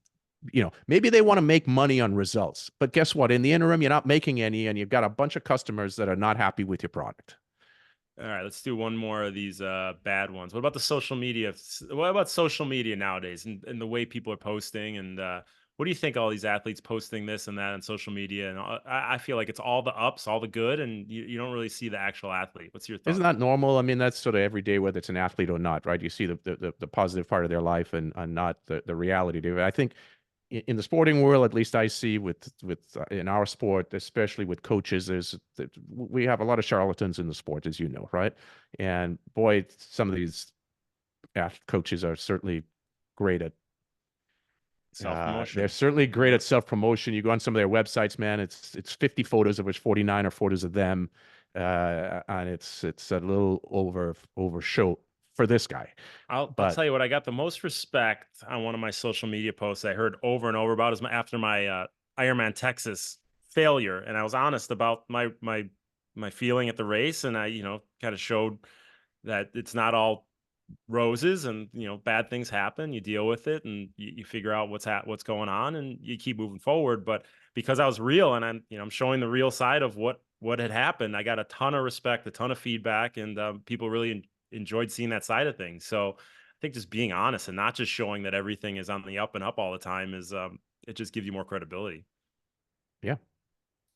maybe they want to make money on results, but guess what? In the interim, you're not making any, and you've got a bunch of customers that are not happy with your product. All right, let's do one more of these bad ones. What about the social media? What about social media nowadays and the way people are posting? And what do you think all these athletes posting this and that on social media? And I feel like it's all the ups, all the good, and you don't really see the actual athlete. What's your Isn't thought? that normal? I mean, that's sort of every day, whether it's an athlete or not, right? You see the positive part of their life and not the reality of it. I think in the sporting world, at least I see with in our sport, especially with coaches, we have a lot of charlatans in the sport, as you know, right? And boy, some of these coaches are certainly great at Self they're promotion. certainly great Yeah. at self promotion. You go on some of their websites, man. It's 50 photos, of which 49 are photos of them, and it's a little over show for this guy. I'll But tell you what, I got the most respect on one of my social media posts I heard over and over about is after my Ironman Texas failure, and I was honest about my feeling at the race, and I kind of showed that it's not all roses, and bad things happen. You deal with it, and you figure out what's going on, and you keep moving forward. But because I was real, and I'm showing the real side of what had happened, I got a ton of respect, a ton of feedback, and people really enjoyed seeing that side of things. So I think just being honest and not just showing that everything is on the up and up all the time is it just gives you more credibility. yeah,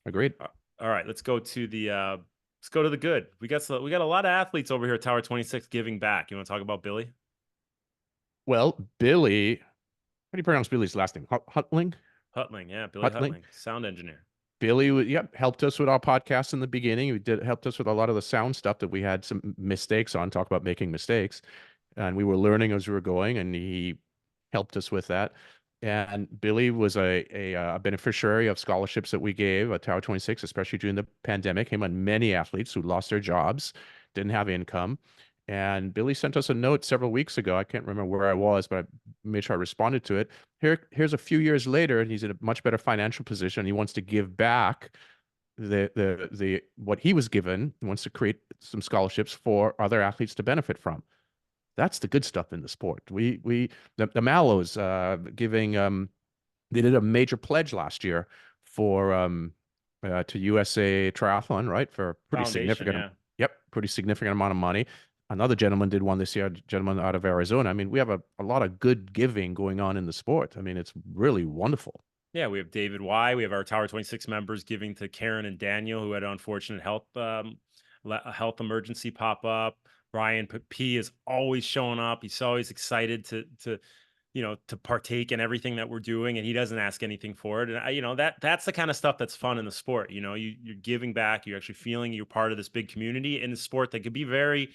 agreed. All right, let's go to the good. We got a lot of athletes over here at Tower 26 giving back. You want to talk about Billy? Well, Billy, how do you pronounce Billy's last name? Hutling? Hutling, yeah, Billy Hutling? Hutling, sound engineer. Billy, yep, helped us with our podcast in the beginning. He helped us with a lot of the sound stuff that we had some mistakes on. Talk about making mistakes, and we were learning as we were going, and he helped us with that. And Billy was a beneficiary of scholarships that we gave at Tower 26, especially during the pandemic. Him and many athletes who lost their jobs, didn't have income. And Billy sent us a note several weeks ago. I can't remember where I was, but I made sure I responded to it. Here's a few years later, and he's in a much better financial position. He wants to give back the what he was given. He wants to create some scholarships for other athletes to benefit from. That's the good stuff in the sport. The Mallows giving they did a major pledge last year for to USA Triathlon, right? For a pretty Foundation, significant, yeah. yep, pretty significant amount of money. Another gentleman did one this year, a gentleman out of Arizona. I mean, we have a lot of good giving going on in the sport. I mean, it's really wonderful. Yeah, we have David Y. We have our Tower 26 members giving to Karen and Daniel, who had an unfortunate a health emergency pop up. Brian P is always showing up. He's always excited to partake in everything that we're doing, and he doesn't ask anything for it. And that's the kind of stuff that's fun in the sport. You're giving back. You're actually feeling you're part of this big community in the sport that could be very,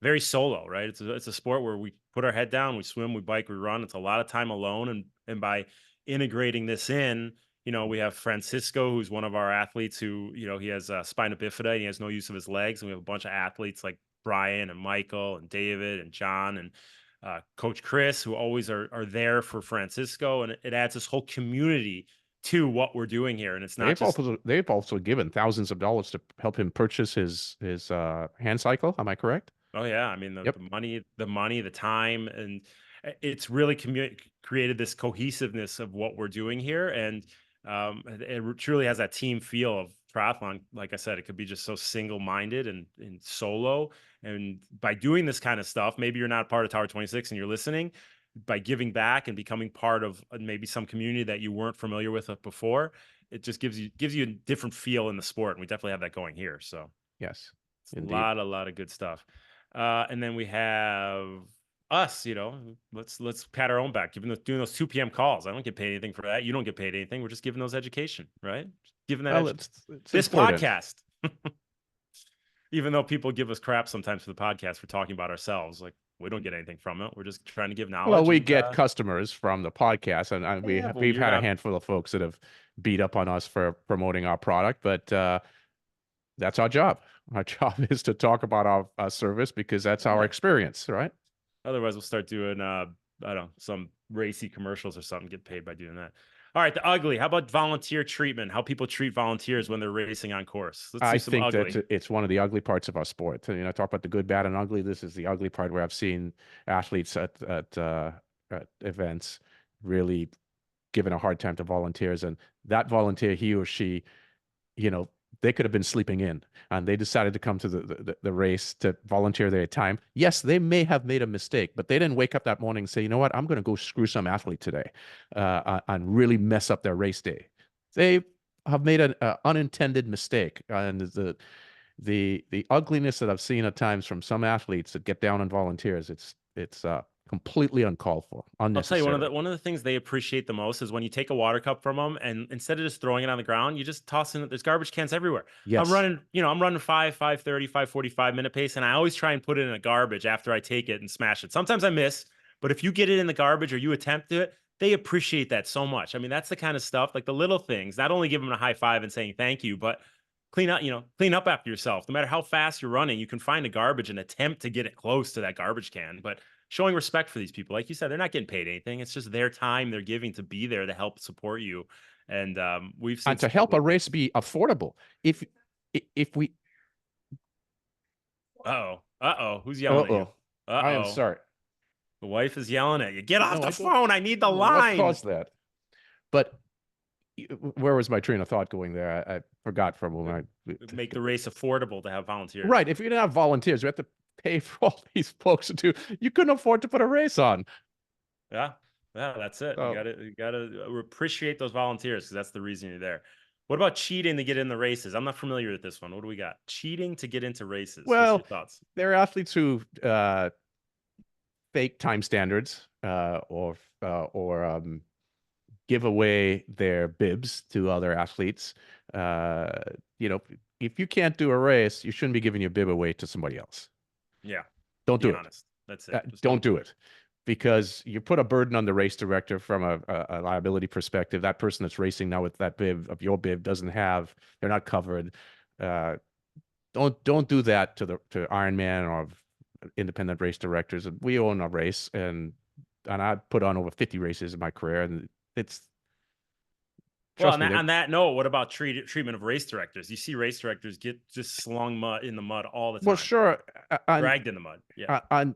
very solo, right? It's a sport where we put our head down, we swim, we bike, we run. It's a lot of time alone, and by integrating this in, we have Francisco, who's one of our athletes who, he has spina bifida and he has no use of his legs. And we have a bunch of athletes like Brian and Michael and David and John and Coach Chris, who always are there for Francisco. And it adds this whole community to what we're doing here. And it's not They've also given thousands of dollars to help him purchase his hand cycle. Am I correct? Oh yeah, I mean Yep. the money, the time, and it's really created this cohesiveness of what we're doing here, and it truly has that team feel of triathlon. Like I said, it could be just so single-minded and solo, and by doing this kind of stuff, maybe you're not part of Tower 26 and you're listening. By giving back and becoming part of maybe some community that you weren't familiar with before, it just gives you a different feel in the sport, and we definitely have that going here. So Yes, it's indeed. a lot of good stuff. And then we have us, let's pat our own back, doing those 2 p.m. calls. I don't get paid anything for that. You don't get paid anything. We're just giving those education, right? Just giving that Well, it's this important. podcast. Even though people give us crap sometimes for the podcast for talking about ourselves, like we don't get anything from it. We're just trying to give Well, knowledge. we And get customers from the podcast, and yeah, but we've you're had a not. handful of folks that have beat up on us for promoting our product, but that's our job. Our job is to talk about our service because that's our Yeah. experience, right? Otherwise, we'll start doing I don't know, some racy commercials or something. Get paid by doing that. All right, the ugly. How about volunteer treatment? How people treat volunteers when they're racing on course. Let's do I some think that ugly. it's one of the ugly parts of our sport. You know, talk about the good, bad, and ugly. This is the ugly part where I've seen athletes at events really giving a hard time to volunteers, and that volunteer, he or she, you know, they could have been sleeping in and they decided to come to the race to volunteer their time. Yes, they may have made a mistake, but they didn't wake up that morning and say, you know what, I'm going to go screw some athlete today and really mess up their race day. They have made an unintended mistake. And the ugliness that I've seen at times from some athletes that get down on volunteers, it's completely uncalled for, I'll tell you unnecessary. one of the things they appreciate the most is when you take a water cup from them and instead of just throwing it on the ground, you just toss in it. There's garbage cans everywhere. Yes. I'm running 5:30, 5:45 minute pace, and I always try and put it in a garbage after I take it and smash it. Sometimes I miss, but if you get it in the garbage or you attempt it, they appreciate that so much. I mean, that's the kind of stuff, like the little things, not only give them a high five and saying thank you, but clean up after yourself. No matter how fast you're running, you can find a garbage and attempt to get it close to that garbage can. But showing respect for these people, like you said, they're not getting paid anything. It's just their time they're giving to be there to help support you. And we've seen And to some help ugly a things. race be affordable, if we Who's yelling at you? uh-oh. I am Uh-oh. sorry. The wife is yelling at you. Get off No, the I don't phone. I need the know what line. caused that. But where was my train of thought going there? I forgot for a moment. Make the race affordable to have volunteers. Right. If you didn't have volunteers, we have to pay for all these folks to do. You couldn't afford to put a race on. Yeah. Yeah, that's it. So, You gotta appreciate those volunteers because that's the reason you're there. What about cheating to get in the races? I'm not familiar with this one. What do we got? Cheating to get into races. What's your well, thoughts? there are athletes who fake time standards or give away their bibs to other athletes. Uh, you know, if you can't do a race, you shouldn't be giving your bib away to somebody else. Yeah, Don't be do it. honest. That's it. Just Don't don't do do it. it because you put a burden on the race director from a liability perspective. That person that's racing now with that bib of your bib doesn't have, they're not covered. Uh, don't do that to Ironman or independent race directors. We own a race and I put on over 50 races in my career and it's Well, trust me, on that note, what about treatment of race directors? You see race directors get just slung mud in the mud all the well, time, sure. dragged in the mud. Yeah. On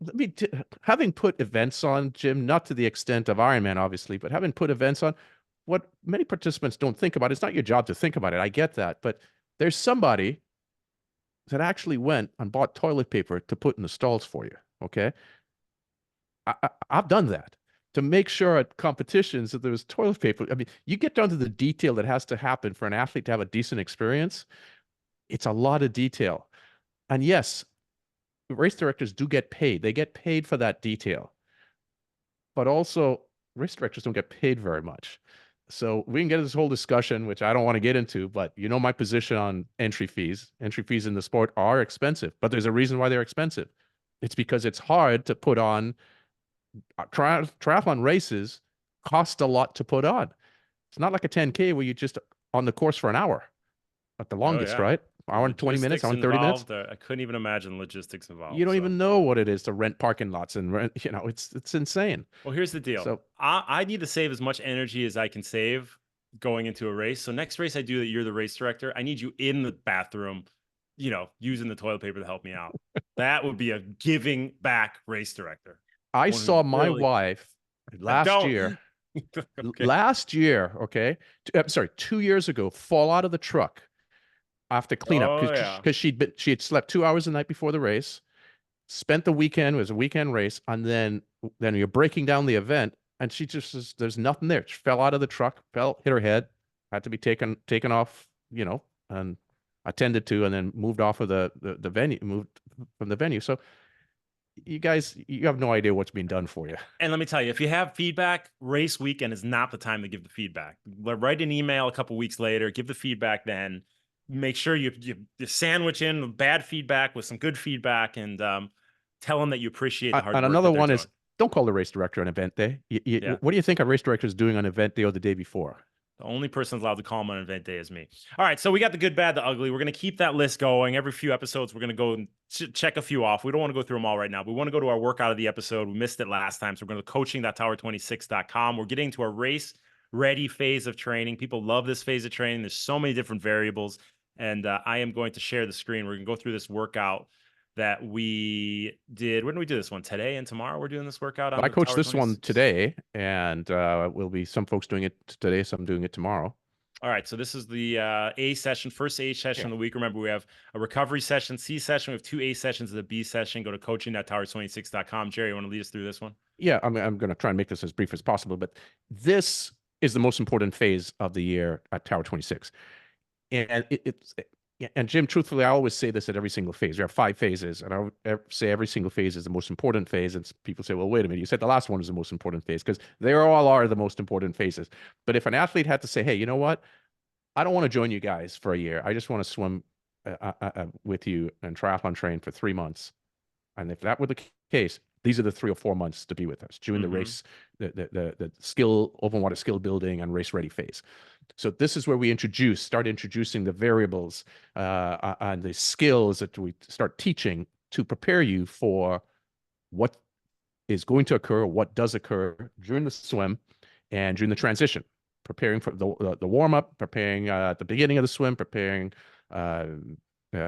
let me having put events on, Jim, not to the extent of Ironman, obviously, but having put events on, what many participants don't think about, it's not your job to think about it. I get that, but there's somebody that actually went and bought toilet paper to put in the stalls for you. Okay. I've done that to make sure at competitions that there was toilet paper. I mean, you get down to the detail that has to happen for an athlete to have a decent experience. It's a lot of detail. And yes, race directors do get paid. They get paid for that detail. But also, race directors don't get paid very much. So we can get this whole discussion, which I don't want to get into, but you know my position on entry fees. Entry fees in the sport are expensive, but there's a reason why they're expensive. It's because it's hard to put on triathlon races cost a lot to put on. It's not like a 10K where you just on the course for an hour at the Oh longest, yeah. right? The Hour and 20 minutes, logistics hour and 30 minutes. involved. I couldn't even imagine logistics You involved. don't So, even know what it is to rent parking lots and rent, it's insane. well, here's the deal. So I need to save as much energy as I can save going into a race. So next race I do that you're the race director, I need you in the bathroom, using the toilet paper to help me out. That would be a giving back race director. I One who saw my really wife last don't. year, Okay. okay. I'm sorry, 2 years ago, fall out of the truck after cleanup Oh yeah. because she had slept 2 hours the night before the race, spent the weekend, it was a weekend race, and then you're breaking down the event, and she just there's nothing there. She fell out of the truck, hit her head, had to be taken off, and attended to, and then moved off of the venue, moved from the venue. So you guys, you have no idea what's being done for you. And let me tell you, if you have feedback, race weekend is not the time to give the feedback. Write an email a couple weeks later, give the feedback then. Make sure you sandwich in bad feedback with some good feedback and tell them that you appreciate the hard And work another that they're one doing. is don't call the race director on event day. Yeah. What do you think a race director is doing on event day or the day before? The only person allowed to call him on event day is me. All right, so we got the good, bad, the ugly. We're going to keep that list going. Every few episodes, we're going to go and check a few off. We don't want to go through them all right now. We want to go to our workout of the episode. We missed it last time, so we're going to coaching.tower26.com. We're getting to our race ready phase of training. People love this phase of training. There's so many different variables, and I am going to share the screen. We're going to go through this workout that we did. When did we do this one? Today and tomorrow we're doing this workout on I the coached Tower this one 26. today, and will be some folks doing it today, some doing it tomorrow. All right, so this is the A session, first A session of the week. Remember, we have a recovery session, C session. We have 2 A sessions of the B session. Go to coaching.tower26.com. Jerry, you want to lead us through this one? Yeah, I'm going to try and make this as brief as possible, but this is the most important phase of the year at Tower 26. And and Jim, truthfully, I always say this at every single phase. There are 5 phases, and I would say every single phase is the most important phase. And people say, well, wait a minute, you said the last one was the most important phase, because they all are the most important phases. But if an athlete had to say, hey, you know what? I don't want to join you guys for a year. I just want to swim with you and triathlon train for 3 months. And if that were the case, these are the 3 or 4 months to be with us during the race, the skill, open water skill building and race ready phase. So this is where we start introducing the variables and the skills that we start teaching to prepare you for what is going to occur, what does occur during the swim and during the transition, preparing for the warm up, preparing at the beginning of the swim, preparing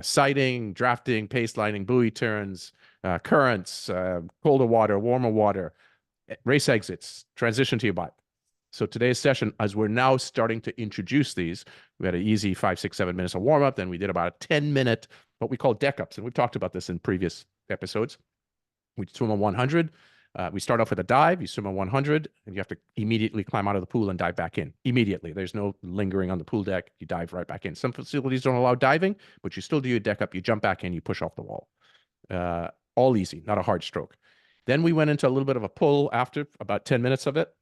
sighting, drafting, pace lining, buoy turns, currents, colder water, warmer water, race exits, transition to your bike. So today's session, as we're now starting to introduce these, we had an easy 5, 6, 7 minutes of warm up. Then we did about a 10-minute, what we call deck ups. And we've talked about this in previous episodes. We swim on 100. We start off with a dive. You swim on 100, and you have to immediately climb out of the pool and dive back in. Immediately. There's no lingering on the pool deck. You dive right back in. Some facilities don't allow diving, but you still do your deck up. You jump back in. You push off the wall. All easy, not a hard stroke. Then we went into a little bit of a pull after about 10 minutes of it.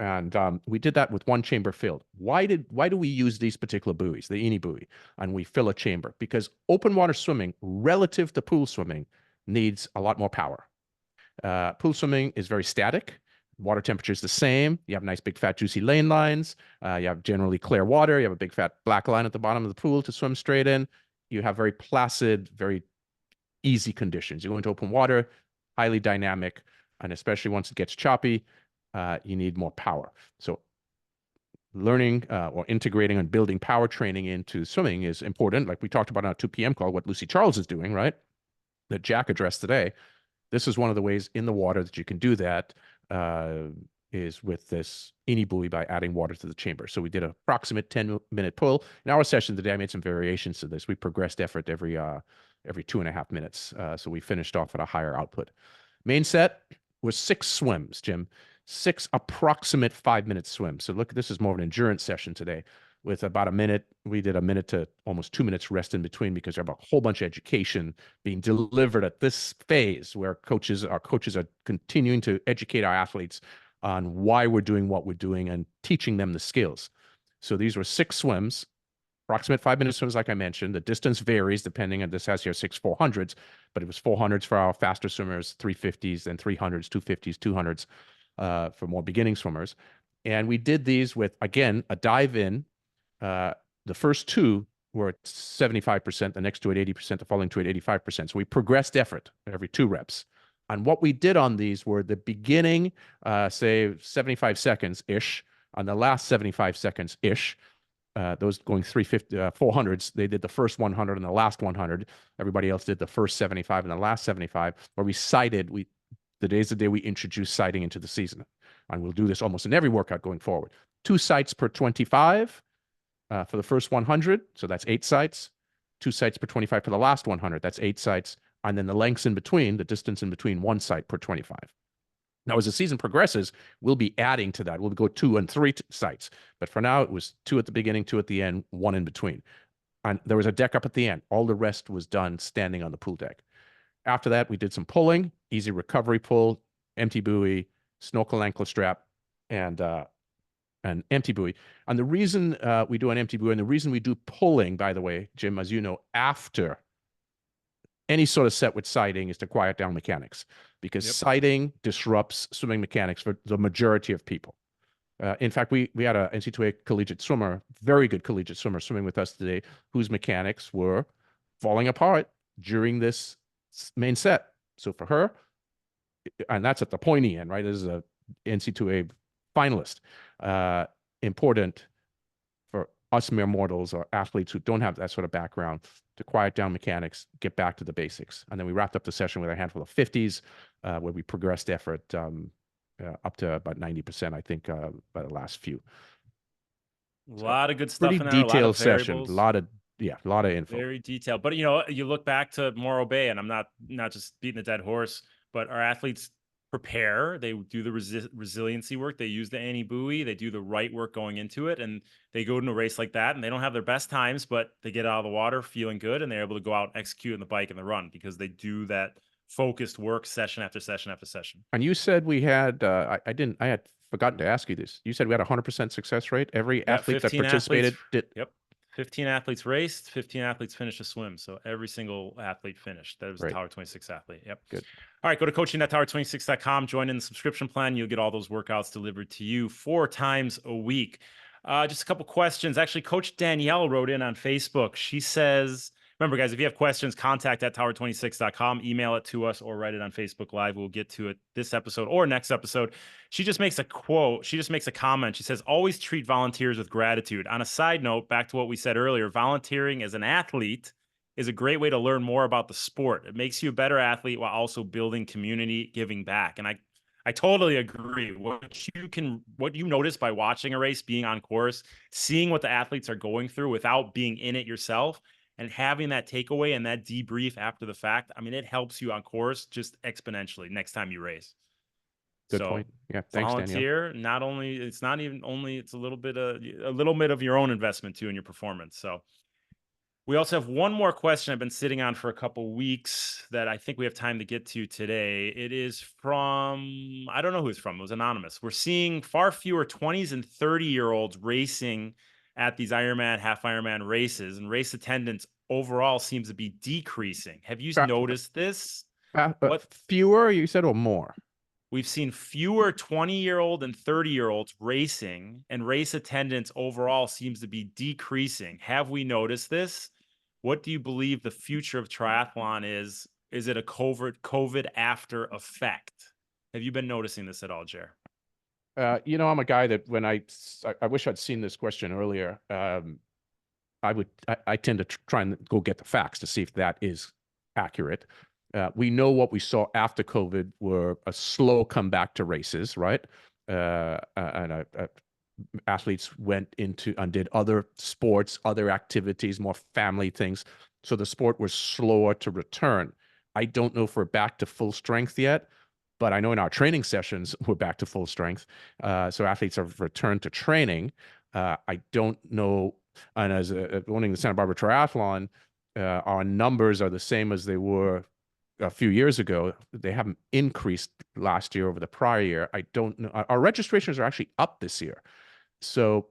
And we did that with 1 chamber filled. Why do we use these particular buoys, the Eni buoy, and we fill a chamber? Because open water swimming relative to pool swimming needs a lot more power. Pool swimming is very static. Water temperature is the same. You have nice, big, fat, juicy lane lines. You have generally clear water. You have a big, fat black line at the bottom of the pool to swim straight in. You have very placid, very easy conditions. You go into open water, highly dynamic, and especially once it gets choppy, you need more power. So learning or integrating and building power training into swimming is important. Like we talked about on our 2 p.m. call, what Lucy Charles is doing, right? That Jack addressed today. This is one of the ways in the water that you can do that is with this Eni buoy by adding water to the chamber. So we did an approximate 10-minute pull. In our session today, I made some variations to this. We progressed effort every 2.5 minutes. So we finished off at a higher output. Main set was 6 swims, Jim. 6 approximate 5-minute swims. So look, this is more of an endurance session today with about a minute. We did a minute to almost 2 minutes rest in between because we have a whole bunch of education being delivered at this phase where our coaches are continuing to educate our athletes on why we're doing what we're doing and teaching them the skills. So these were 6 swims, approximate 5-minute swims, like I mentioned. The distance varies depending on this has here 6 400s, but it was 400s for our faster swimmers, 350s, and 300s, 250s, 200s. For more beginning swimmers. And we did these with, again, a dive in. The first 2 were at 75%, the next 2 at 80%, the following 2 at 85%. So we progressed effort every 2 reps. And what we did on these were the beginning, say 75 seconds-ish, on the last 75 seconds-ish, those going 350, 400s, they did the first 100 and the last 100. Everybody else did the first 75 and the last 75, where we sighted, the day's the day we introduce sighting into the season. And we'll do this almost in every workout going forward. 2 sights per 25 for the first 100. So that's 8 sights. 2 sights per 25 for the last 100. That's 8 sights. And then the lengths in between, the distance in between, 1 sight per 25. Now, as the season progresses, we'll be adding to that. We'll go 2 and 3 sights. But for now, it was 2 at the beginning, 2 at the end, 1 in between. And there was a deck up at the end. All the rest was done standing on the pool deck. After that, we did some pulling, easy recovery pull, empty buoy, snorkel ankle strap, and an empty buoy. And the reason we do an empty buoy, and the reason we do pulling, by the way, Jim, as you know, after any sort of set with sighting is to quiet down mechanics, because sighting disrupts swimming mechanics for the majority of people. In fact, we had a NC2A collegiate swimmer, very good collegiate swimmer, swimming with us today, whose mechanics were falling apart during this main set. So for her, and that's at the pointy end, right? This is a NC2A finalist. Important for us mere mortals or athletes who don't have that sort of background to quiet down mechanics, get back to the basics. And then we wrapped up the session with a handful of 50s, where we progressed effort up to about 90%, I think, by the last few. A So lot of good pretty stuff in there, a lot of detailed session, variables. a lot of info. Very detailed. But you look back to Morro Bay, and I'm not just beating a dead horse, but our athletes prepare. They do the resiliency work. They use the anti buoy. They do the right work going into it, and they go to a race like that, and they don't have their best times, but they get out of the water feeling good, and they're able to go out and execute on the bike and the run because they do that focused work session after session after session. And you said we had, I had forgotten to ask you this. You said we had a 100% success rate. Every Yeah, athlete that 15 athletes. participated did. Yep. 15 athletes raced, 15 athletes finished a swim. So every single athlete finished. That was a Right. Tower 26 athlete. Yep. Good. All right, go to coaching.tower26.com, join in the subscription plan. You'll get all those workouts delivered to you 4 times a week. Just a couple questions. Actually, Coach Danielle wrote in on Facebook. She says, remember, guys, if you have questions, contact at tower26.com, email it to us, or write it on Facebook Live. We'll get to it this episode or next episode. She just makes a quote. She just makes a comment. She says, always treat volunteers with gratitude. On a side note, back to what we said earlier, volunteering as an athlete is a great way to learn more about the sport. It makes you a better athlete while also building community, giving back. And I totally agree. What you notice by watching a race, being on course, seeing what the athletes are going through without being in it yourself, and having that takeaway and that debrief after the fact, I mean, it helps you on course just exponentially next time you race. Good So point. Yeah, thanks, Danielle. volunteer, it's a little bit of your own investment too in your performance. So we also have one more question I've been sitting on for a couple weeks that I think we have time to get to today. It is from, I don't know who it's from. It was anonymous. We're seeing far fewer 20s and 30-year-olds racing at these Ironman, half Ironman races, and race attendance overall seems to be decreasing. Have you noticed this? What Fewer, you said, or more? We've seen fewer 20-year-old and 30-year-olds racing, and race attendance overall seems to be decreasing. Have we noticed this? What do you believe the future of triathlon is? Is it a COVID after effect? Have you been noticing this at all, Jer? I'm a guy that when I wish I'd seen this question earlier. I tend to try and go get the facts to see if that is accurate. We know what we saw after COVID were a slow comeback to races, right? And athletes went into and did other sports, other activities, more family things. So the sport was slower to return. I don't know if we're back to full strength yet, but I know in our training sessions, we're back to full strength. So athletes have returned to training. I don't know. And as owning the Santa Barbara Triathlon, our numbers are the same as they were a few years ago. They haven't increased last year over the prior year. I don't know. Our registrations are actually up this year. So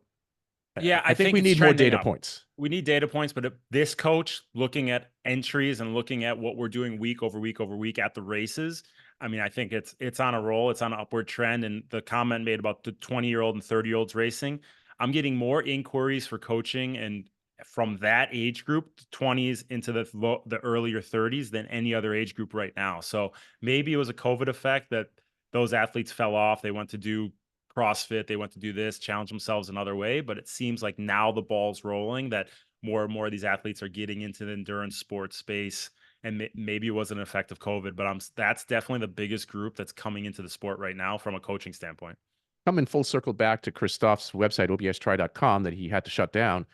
yeah, I think we need more data points. We need data points, but this coach looking at entries and looking at what we're doing week over week over week at the races, I mean, I think it's on a roll. It's on an upward trend. And the comment made about the 20-year-old and 30-year-olds racing, I'm getting more inquiries for coaching and from that age group, 20s into the earlier 30s than any other age group right now. So maybe it was a COVID effect that those athletes fell off. They went to do CrossFit, they went to do this, challenge themselves another way. But it seems like now the ball's rolling that more and more of these athletes are getting into the endurance sports space. And maybe it was an effect of COVID, but that's definitely the biggest group that's coming into the sport right now from a coaching standpoint. Coming full circle back to Christophe's website, obstri.com, that he had to shut down.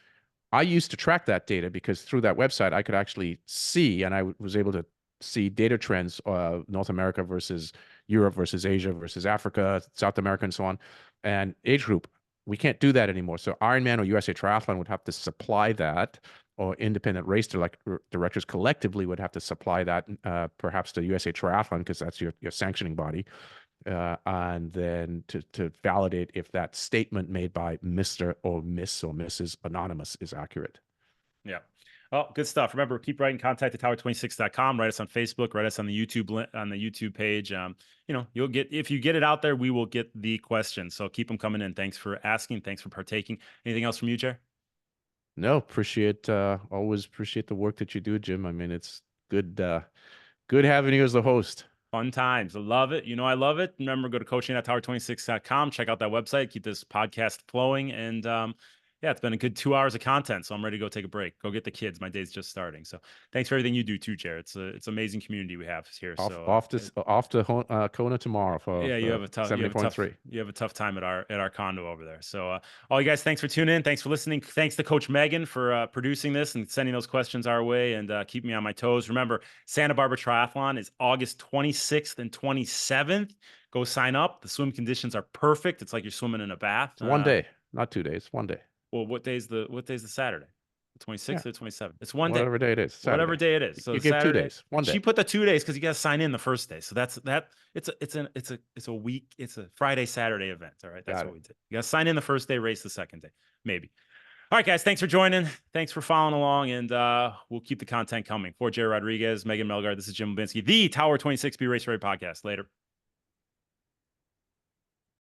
I used to track that data because through that website, I could actually see, and I was able to see data trends, North America versus Europe versus Asia versus Africa, South America, and so on, and age group. We can't do that anymore. So Ironman or USA Triathlon would have to supply that, or independent race directors collectively would have to supply that, perhaps to USA Triathlon, because that's your sanctioning body. And then to validate if that statement made by Mr. or Miss or Mrs. Anonymous is accurate. Yeah. Oh, good stuff. Remember, keep writing contact at tower26.com. Write us on Facebook, write us on the on the YouTube page. You'll get, if you get it out there, we will get the questions. So keep them coming in. Thanks for asking. Thanks for partaking. Anything else from you, Jer? No, always appreciate the work that you do, Jim. I mean, it's good having you as the host. Fun times. I love it. I love it. Remember, go to coaching@tower26.com. Check out that website. Keep this podcast flowing. And yeah, it's been a good 2 hours of content. So I'm ready to go take a break. Go get the kids. My day's just starting. So thanks for everything you do too, Jared. It's amazing community we have here. Off to Kona tomorrow for yeah, you have a tough 70.3. you have a tough time at our condo over there. So all you guys, thanks for tuning in. Thanks for listening. Thanks to Coach Megan for producing this and sending those questions our way and keeping me on my toes. Remember, Santa Barbara Triathlon is August 26th and 27th. Go sign up. The swim conditions are perfect. It's like you're swimming in a bath. It's 1 day, not 2 days. 1 day. Well, what day's the Saturday? The 26th or 27th? It's 1 day. Whatever day it is. Saturday. Whatever day it is. So you give Saturday, 2 days. 1 day. She put the 2 days because you got to sign in the first day. So that's that. It's a week. It's a Friday, Saturday event. All right. That's what we did. You got to sign in the first day, race the second day. Maybe. All right, guys. Thanks for joining. Thanks for following along. And we'll keep the content coming. For Jerry Rodriguez, Megan Melgard, this is Jim Lubinsky, the Tower 26B Race Ready Podcast. Later.